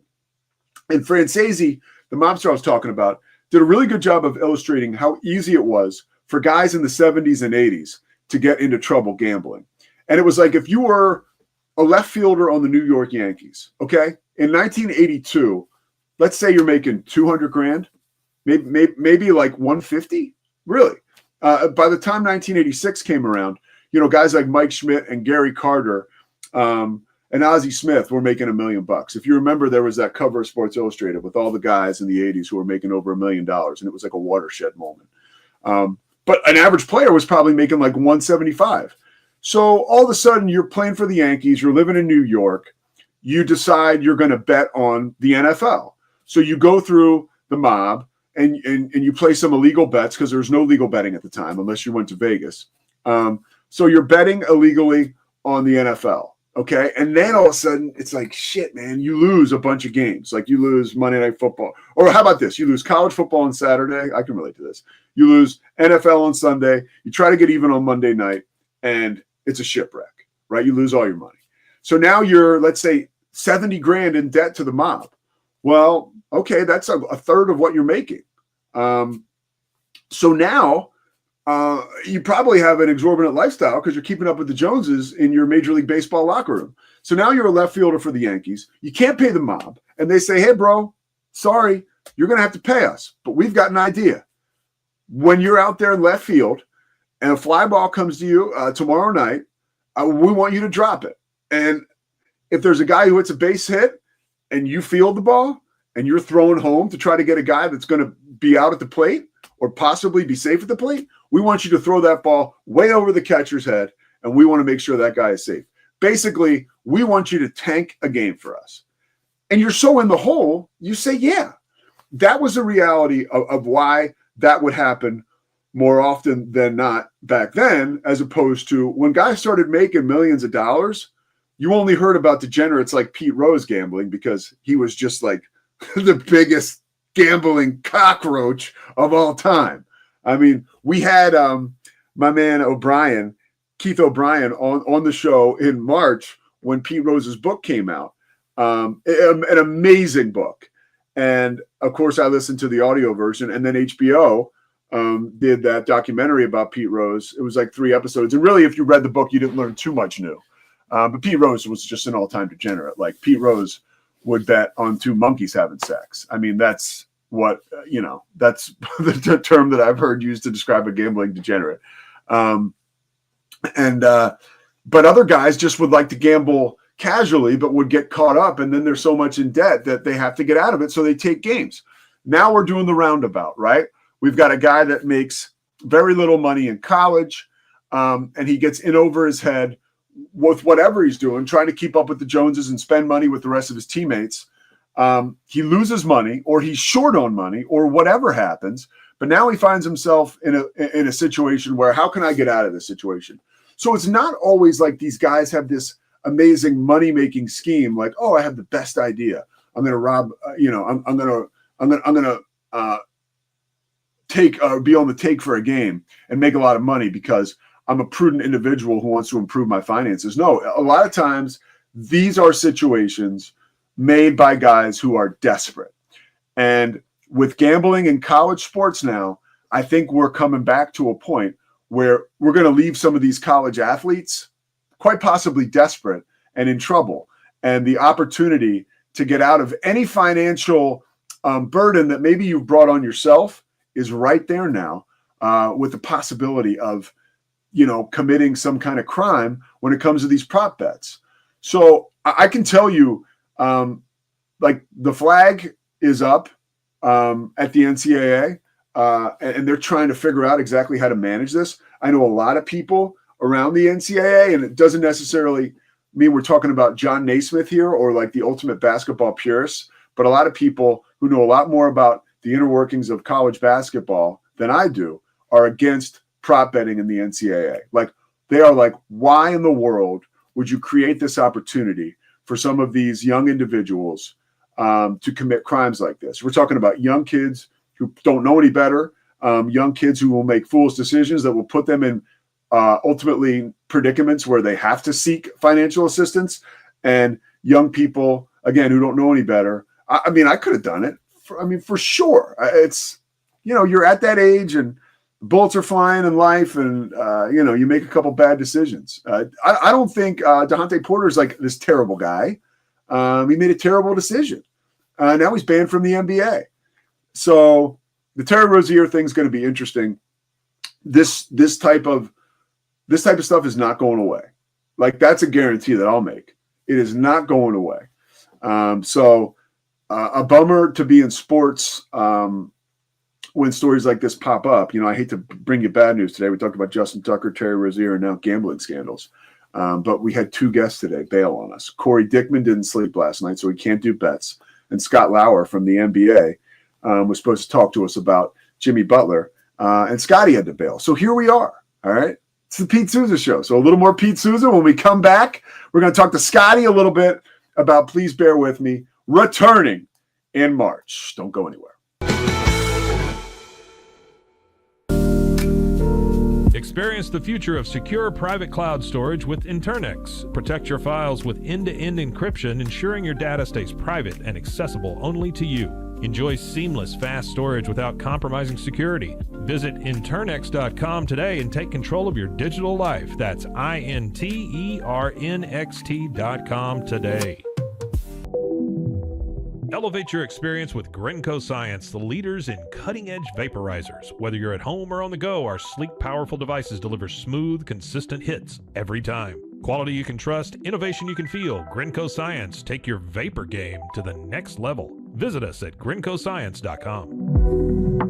And Francesi, the mobster I was talking about, did a really good job of illustrating how easy it was for guys in the 70s and 80s to get into trouble gambling. And it was like if you were a left fielder on the New York Yankees, okay? In 1982, let's say you're making 200 grand, maybe like 150, really. By the time 1986 came around, guys like Mike Schmidt and Gary Carter and Ozzie Smith were making $1 million. If you remember, there was that cover of Sports Illustrated with all the guys in the 80s who were making over $1 million, and it was like a watershed moment. But an average player was probably making like 175. So all of a sudden, you're playing for the Yankees, you're living in New York, you decide you're going to bet on the NFL. So you go through the mob and you play some illegal bets because there's no legal betting at the time unless you went to Vegas. So you're betting illegally on the NFL. Okay. And then all of a sudden it's like, shit, man, you lose a bunch of games. Like you lose Monday Night Football. Or how about this? You lose college football on Saturday. I can relate to this. You lose NFL on Sunday. You try to get even on Monday night and it's a shipwreck, right? You lose all your money. So now you're, let's say, 70 grand in debt to the mob. Well, okay, that's a third of what you're making. So now you probably have an exorbitant lifestyle because you're keeping up with the Joneses in your Major League Baseball locker room. So now you're a left fielder for the Yankees. You can't pay the mob. And they say, hey, bro, sorry, you're going to have to pay us. But we've got an idea. When you're out there in left field and a fly ball comes to you tomorrow night, we want you to drop it. And if there's a guy who hits a base hit and you field the ball and you're throwing home to try to get a guy that's going to be out at the plate or possibly be safe at the plate, we want you to throw that ball way over the catcher's head, and we want to make sure that guy is safe. Basically, we want you to tank a game for us. And you're so in the hole, you say, yeah. That was the reality of why that would happen more often than not back then, as opposed to when guys started making millions of dollars, you only heard about degenerates like Pete Rose gambling because he was just like the biggest gambling cockroach of all time. I mean, we had my man O'Brien, Keith O'Brien, on the show in March when Pete Rose's book came out. An amazing book. And of course, I listened to the audio version, and then HBO did that documentary about Pete Rose. It was like 3 episodes. And really, if you read the book, you didn't learn too much new. But Pete Rose was just an all-time degenerate. Like, Pete Rose would bet on 2 monkeys having sex. I mean, that's what, that's the term that I've heard used to describe a gambling degenerate. But other guys just would like to gamble casually, but would get caught up, and then they're so much in debt that they have to get out of it, so they take games. Now we're doing the roundabout, right? We've got a guy that makes very little money in college, and he gets in over his head with whatever he's doing, trying to keep up with the Joneses and spend money with the rest of his teammates. He loses money, or he's short on money, or whatever happens, but now he finds himself in a situation where, how can I get out of this situation? So it's not always like these guys have this amazing money-making scheme, like, oh, I have the best idea. I'm going to rob, I'm going to be on the take for a game and make a lot of money because I'm a prudent individual who wants to improve my finances. No, a lot of times these are situations made by guys who are desperate. And with gambling in college sports now, I think we're coming back to a point where we're going to leave some of these college athletes quite possibly desperate and in trouble. And the opportunity to get out of any financial burden that maybe you've brought on yourself is right there now, with the possibility of, committing some kind of crime when it comes to these prop bets. So I can tell you, like, the flag is up at the NCAA, and they're trying to figure out exactly how to manage this. I know a lot of people around the NCAA, and it doesn't necessarily mean we're talking about John Naismith here or like the ultimate basketball purists, but a lot of people who know a lot more about the inner workings of college basketball than I do are against prop betting in the NCAA. Like, they are like, why in the world would you create this opportunity for some of these young individuals to commit crimes like this? We're talking about young kids who don't know any better, young kids who will make foolish decisions that will put them in ultimately predicaments where they have to seek financial assistance, and young people, again, who don't know any better. I mean, I could have done it. For sure. It's, you're at that age and bullets are flying in life, and, you make a couple bad decisions. I don't think DeJounte Porter is like this terrible guy. He made a terrible decision. Now he's banned from the NBA. So the Terry Rozier thing is going to be interesting. This type of stuff is not going away. Like, that's a guarantee that I'll make. It is not going away. So a bummer to be in sports when stories like this pop up. I hate to bring you bad news today. We talked about Justin Tucker, Terry Rozier, and now gambling scandals. But we had 2 guests today bail on us. Corey Dickman didn't sleep last night, so he can't do bets. And Scott Lauer from the NBA was supposed to talk to us about Jimmy Butler. And Scotty had to bail. So here we are. All right. It's the Pete Sousa Show. So a little more Pete Sousa. When we come back, we're going to talk to Scotty a little bit about Please Bear With Me, returning in March. Don't go anywhere. Experience the future of secure private cloud storage with Internex. Protect your files with end-to-end encryption, ensuring your data stays private and accessible only to you. Enjoy seamless, fast storage without compromising security. Visit Internext.com today and take control of your digital life. That's INTERNXT.com today. Elevate your experience with Grenco Science, the leaders in cutting-edge vaporizers. Whether you're at home or on the go, our sleek, powerful devices deliver smooth, consistent hits every time. Quality you can trust, innovation you can feel. Grenco Science. Take your vapor game to the next level. Visit us at GrencoScience.com.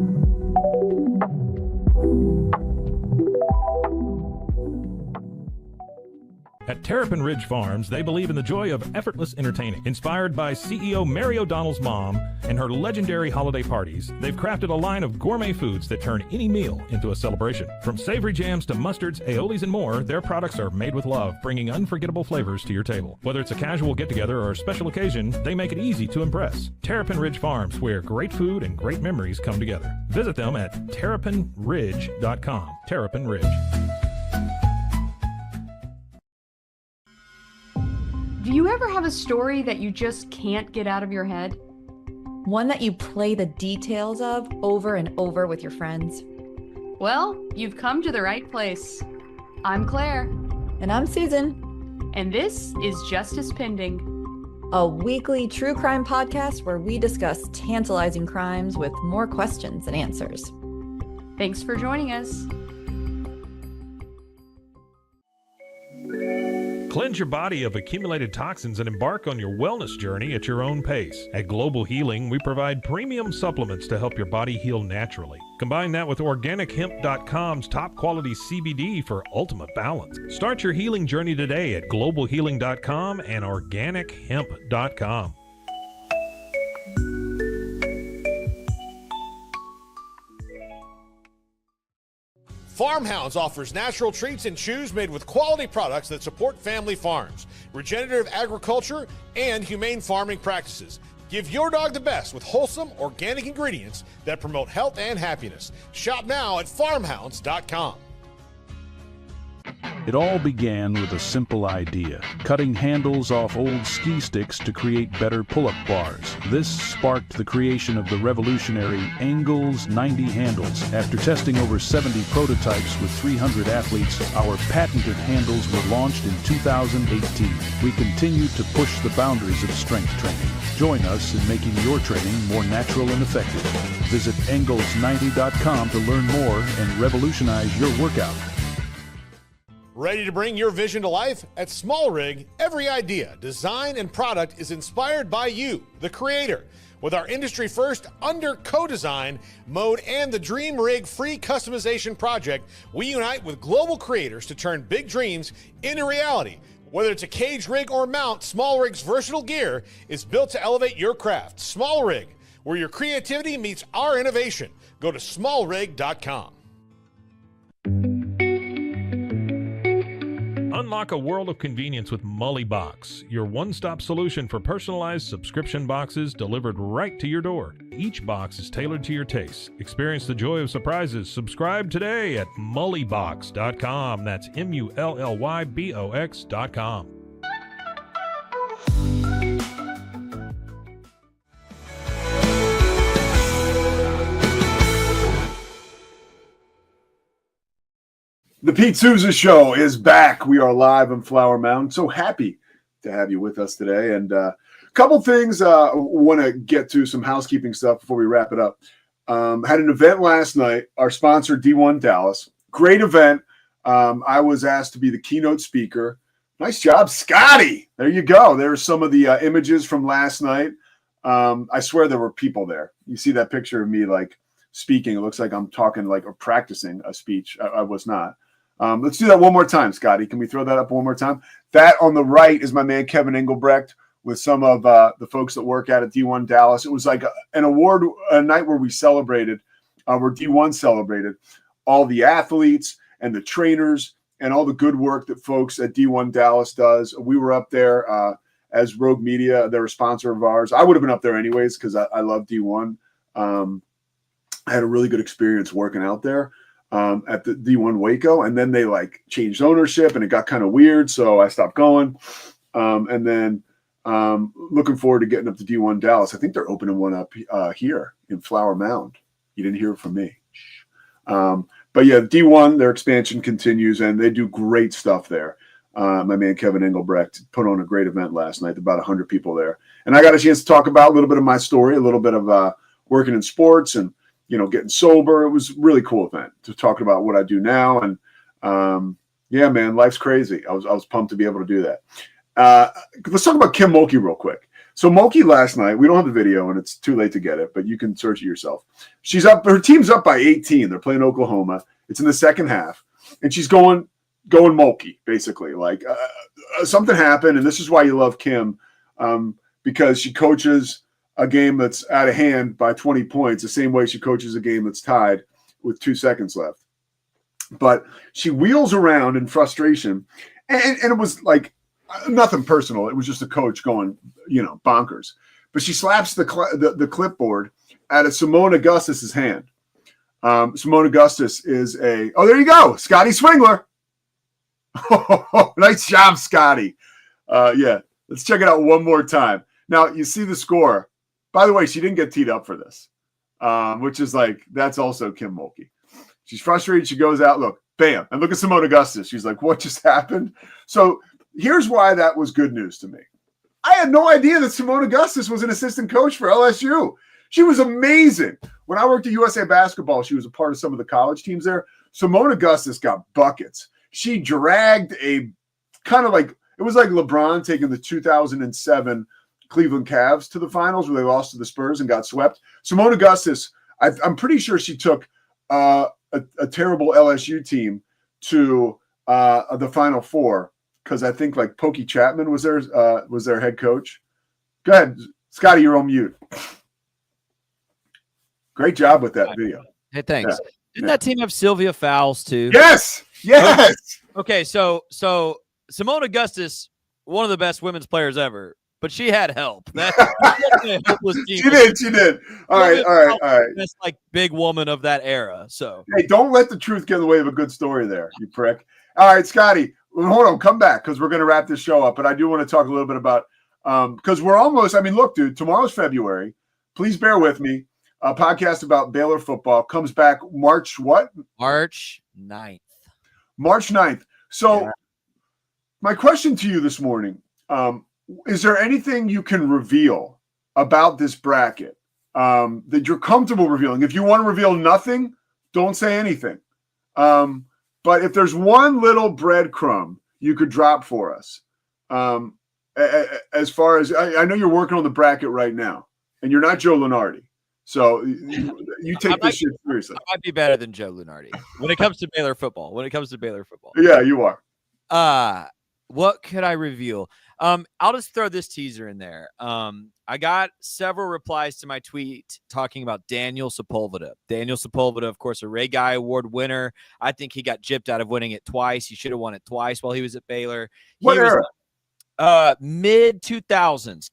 At Terrapin Ridge Farms, they believe in the joy of effortless entertaining. Inspired by CEO Mary O'Donnell's mom and her legendary holiday parties, they've crafted a line of gourmet foods that turn any meal into a celebration. From savory jams to mustards, aiolis, and more, their products are made with love, bringing unforgettable flavors to your table. Whether it's a casual get-together or a special occasion, they make it easy to impress. Terrapin Ridge Farms, where great food and great memories come together. Visit them at terrapinridge.com. Terrapin Ridge. Do you ever have a story that you just can't get out of your head? One that you play the details of over and over with your friends? Well, you've come to the right place. I'm Claire. And I'm Susan. And this is Justice Pending, a weekly true crime podcast where we discuss tantalizing crimes with more questions than answers. Thanks for joining us. Cleanse your body of accumulated toxins and embark on your wellness journey at your own pace. At Global Healing, we provide premium supplements to help your body heal naturally. Combine that with OrganicHemp.com's top quality CBD for ultimate balance. Start your healing journey today at GlobalHealing.com and OrganicHemp.com. Farmhounds offers natural treats and chews made with quality products that support family farms, regenerative agriculture, and humane farming practices. Give your dog the best with wholesome, organic ingredients that promote health and happiness. Shop now at farmhounds.com. It all began with a simple idea, cutting handles off old ski sticks to create better pull-up bars. This sparked the creation of the revolutionary Angles 90 handles. After testing over 70 prototypes with 300 athletes, our patented handles were launched in 2018. We continue to push the boundaries of strength training. Join us in making your training more natural and effective. Visit Angles90.com to learn more and revolutionize your workout. Ready to bring your vision to life? At Small Rig, every idea, design, and product is inspired by you, the creator. With our industry-first under co-design mode and the Dream Rig free customization project, we unite with global creators to turn big dreams into reality. Whether it's a cage rig or mount, Small Rig's versatile gear is built to elevate your craft. Small Rig, where your creativity meets our innovation. Go to smallrig.com. Unlock a world of convenience with Mully Box, your one-stop solution for personalized subscription boxes delivered right to your door. Each box is tailored to your taste. Experience the joy of surprises. Subscribe today at mullybox.com. That's MULLYBOX.com. The Pete Sousa Show is back. We are live on Flower Mound. So happy to have you with us today. And a couple things I want to get to, some housekeeping stuff before we wrap it up. Had an event last night, our sponsor, D1 Dallas. Great event. I was asked to be the keynote speaker. Nice job, Scotty. There you go. There's some of the images from last night. I swear there were people there. You see that picture of me like speaking. It looks like I'm talking like or practicing a speech. I was not. Let's do that one more time, Scotty. Can we throw that up one more time? That on the right is my man, Kevin Engelbrecht, with some of the folks that work out at D1 Dallas. It was like an award, a night where we celebrated, where D1 celebrated all the athletes and the trainers and all the good work that folks at D1 Dallas does. We were up there as Rogue Media. They're a sponsor of ours. I would have been up there anyways because I love D1. I had a really good experience working out there. At the D1 Waco, and then they like changed ownership and it got kind of weird, so I stopped going. And then looking forward to getting up to D1 Dallas. I think they're opening one up here in Flower Mound. You didn't hear it from me. But yeah, D1, their expansion continues and they do great stuff there. My man Kevin Engelbrecht put on a great event last night, about 100 people there. And I got a chance to talk about a little bit of my story, a little bit of working in sports and getting sober. It was a really cool event to talk about what I do now. And yeah, man, life's crazy. I was pumped to be able to do that. Let's talk about Kim Mulkey real quick. So Mulkey last night, we don't have the video and it's too late to get it, but you can search it yourself. She's up, her team's up by 18. They're playing Oklahoma. It's in the second half. And she's going Mulkey, basically. Like something happened, and this is why you love Kim, because she coaches a game that's out of hand by 20 points, the same way she coaches a game that's tied with 2 seconds left. But she wheels around in frustration, and it was like nothing personal. It was just a coach going, bonkers. But she slaps the clipboard out of Simone Augustus's hand. Simone Augustus is there you go, Scotty Swingler. Nice job, Scotty. Yeah, let's check it out one more time. Now, you see the score. By the way, she didn't get teed up for this, which is like, that's also Kim Mulkey. She's frustrated. She goes out, look, bam. And look at Simone Augustus. She's like, what just happened? So here's why that was good news to me. I had no idea that Simone Augustus was an assistant coach for LSU. She was amazing. When I worked at USA Basketball, she was a part of some of the college teams there. Simone Augustus got buckets. She dragged a kind of like, it was like LeBron taking the 2007 Cleveland Cavs to the finals where they lost to the Spurs and got swept. Simone Augustus, I'm pretty sure she took a terrible LSU team to the Final Four, because I think like Pokey Chapman was their head coach. Go ahead, Scotty, you're on mute. Great job with that video. Hey, thanks. Yeah. Didn't that team have Sylvia Fowles too? Yes. Okay, so Simone Augustus, one of the best women's players ever, but she had help. That's a hopeless team. She did. All right. That's like big woman of that era. So hey, don't let the truth get in the way of a good story there, you prick. All right, Scotty. Hold on, come back because we're going to wrap this show up. But I do want to talk a little bit about because we're almost. I mean, look, dude. Tomorrow's February. Please bear with me. A podcast about Baylor football comes back March what? March 9th. March 9th. So, my question to you this morning: is there anything you can reveal about this bracket that you're comfortable revealing? If you want to reveal nothing, don't say anything. But if there's one little breadcrumb you could drop for us, as far as I know, you're working on the bracket right now, and you're not Joe Lunardi, so you take this shit seriously. I might be better than Joe Lunardi when it comes to Baylor football. Yeah, you are. What could I reveal? I'll just throw this teaser in there. I got several replies to my tweet talking about Daniel Sepulveda. Daniel Sepulveda, of course, a Ray Guy Award winner. I think he got gypped out of winning it twice. He should have won it twice while he was at Baylor. What era? Mid 2000s,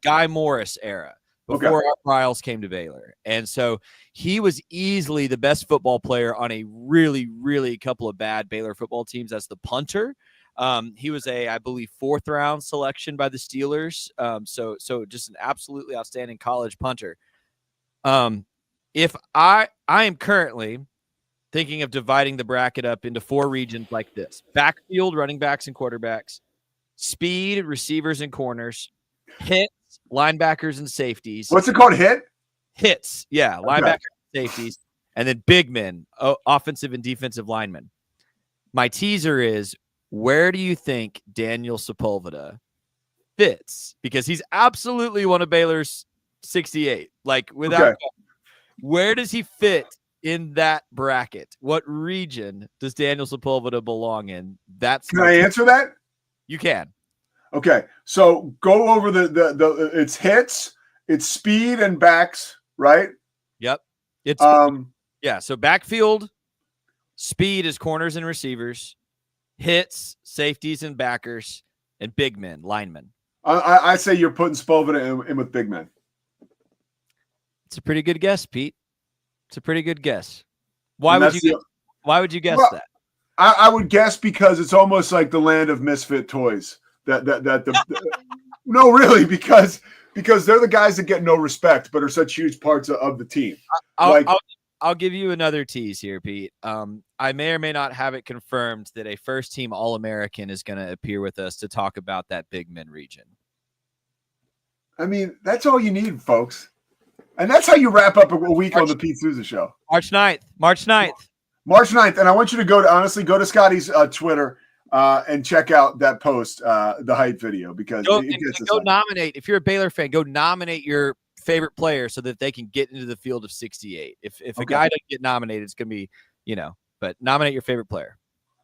Guy Morris era, before Art Briles came to Baylor. And so he was easily the best football player on a really, really couple of bad Baylor football teams as the punter. He was I believe, 4th round selection by the Steelers. So just an absolutely outstanding college punter. If I am currently thinking of dividing the bracket up into 4 regions like this: backfield, running backs and quarterbacks; speed, receivers and corners; hits, linebackers and safeties. What's it called? Hits? Yeah. Linebackers and safeties. And then big men, offensive and defensive linemen. My teaser is, where do you think Daniel Sepulveda fits? Because he's absolutely one of Baylor's 68. Like, without where does he fit in that bracket? What region does Daniel Sepulveda belong in? Can I answer that? You can. Okay, so go over the it's hits, it's speed and backs, right? Yep. It's so backfield, speed is corners and receivers. Hits, safeties, and backers, and big men, linemen. I say you're putting Sepulveda in with big men. It's a pretty good guess, Pete. It's a pretty good guess. Why would you guess that? I would guess because it's almost like the land of misfit toys. No, really, because they're the guys that get no respect, but are such huge parts of the team. I'll give you another tease here, Pete. I may or may not have it confirmed that a first-team All-American is going to appear with us to talk about that big men region. I mean, that's all you need, folks. And that's how you wrap up a week on the Pete Sousa Show. March 9th. March 9th. And I want you to go to Scotty's Twitter and check out that post, the hype video, because go nominate. If you're a Baylor fan, go nominate your favorite player so that they can get into the field of 68. If a guy doesn't get nominated, it's going to be, but nominate your favorite player.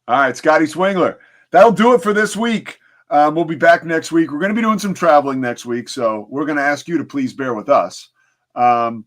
All right, Scotty Swingler. That'll do it for this week. We'll be back next week. We're going to be doing some traveling next week, so we're going to ask you to please bear with us. We'll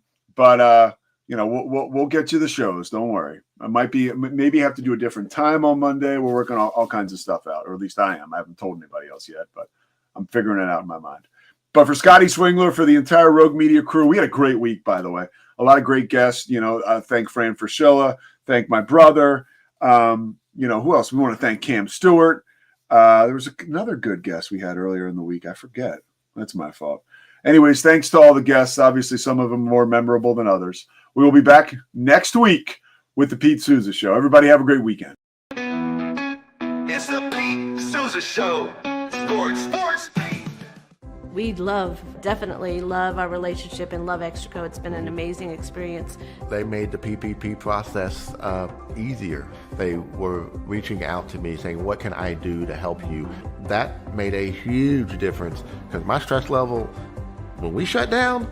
get you the shows. Don't worry. I maybe have to do a different time on Monday. We're working all kinds of stuff out, or at least I am. I haven't told anybody else yet, but I'm figuring it out in my mind. But for Scotty Swingler, for the entire Rogue Media crew, we had a great week, by the way. A lot of great guests. Thank Fran Fraschilla. Thank my brother. Who else? We want to thank Cam Stewart. There was another good guest we had earlier in the week. I forget. That's my fault. Anyways, thanks to all the guests. Obviously, some of them more memorable than others. We will be back next week with the Pete Sousa Show. Everybody have a great weekend. It's the Pete Sousa Show. Sports. We definitely love our relationship and love Extraco. It's been an amazing experience. They made the PPP process easier. They were reaching out to me saying, what can I do to help you? That made a huge difference because my stress level, when we shut down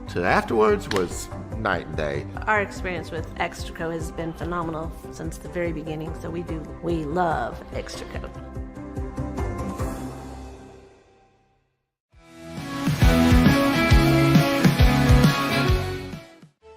to afterwards, was night and day. Our experience with Extraco has been phenomenal since the very beginning, so we love Extraco.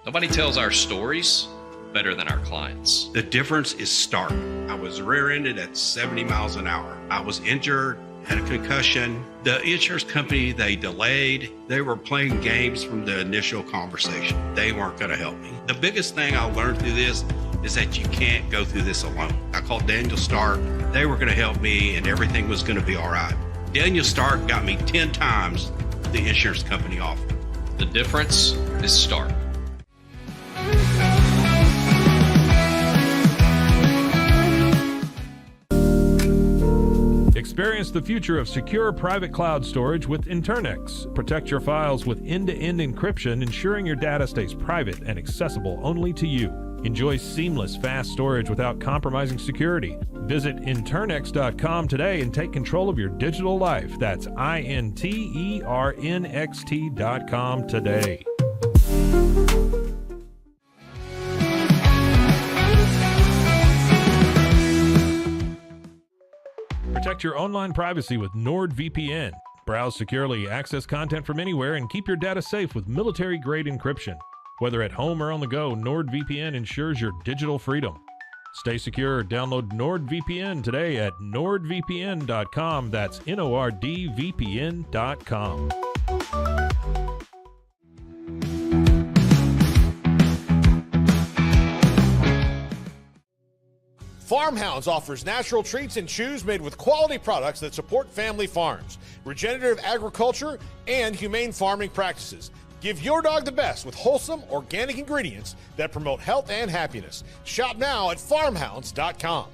Nobody tells our stories better than our clients. The difference is stark. I was rear-ended at 70 miles an hour. I was injured, had a concussion. The insurance company, they delayed. They were playing games from the initial conversation. They weren't going to help me. The biggest thing I learned through this is that you can't go through this alone. I called Daniel Stark. They were going to help me and everything was going to be all right. Daniel Stark got me 10 times the insurance company offered. The difference is stark. Experience the future of secure private cloud storage with Internex. Protect your files with end-to-end encryption, ensuring your data stays private and accessible only to you. Enjoy seamless, fast storage without compromising security. Visit Internex.com today and take control of your digital life. That's INTERNXT.com today. Protect your online privacy with NordVPN. Browse securely, access content from anywhere, and keep your data safe with military-grade encryption. Whether at home or on the go, NordVPN ensures your digital freedom. Stay secure. Download NordVPN today at nordvpn.com. That's NORDVPN.com. Farmhounds offers natural treats and chews made with quality products that support family farms, regenerative agriculture, and humane farming practices. Give your dog the best with wholesome, organic ingredients that promote health and happiness. Shop now at farmhounds.com.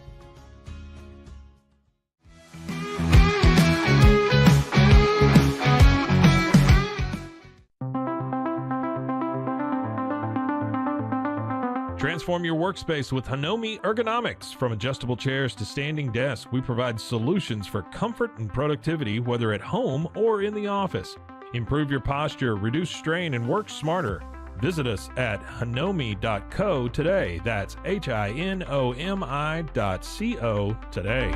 Transform your workspace with Hanomi Ergonomics. From adjustable chairs to standing desks, we provide solutions for comfort and productivity, whether at home or in the office. Improve your posture, reduce strain, and work smarter. Visit us at hanomi.co today. That's HINOMI.co today.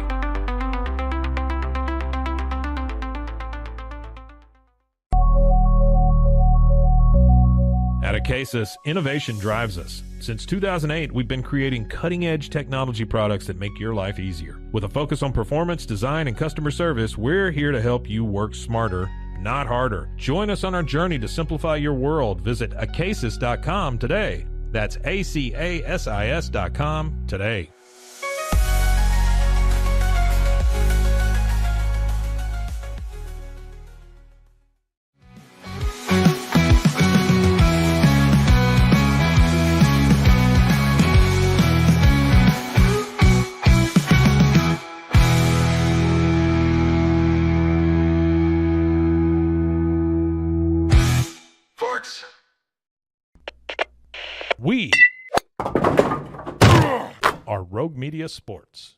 At Acasis, innovation drives us. Since 2008, we've been creating cutting-edge technology products that make your life easier. With a focus on performance, design, and customer service, we're here to help you work smarter, not harder. Join us on our journey to simplify your world. Visit acasis.com today. That's ACASIS.com today. We are Rogue Media Sports.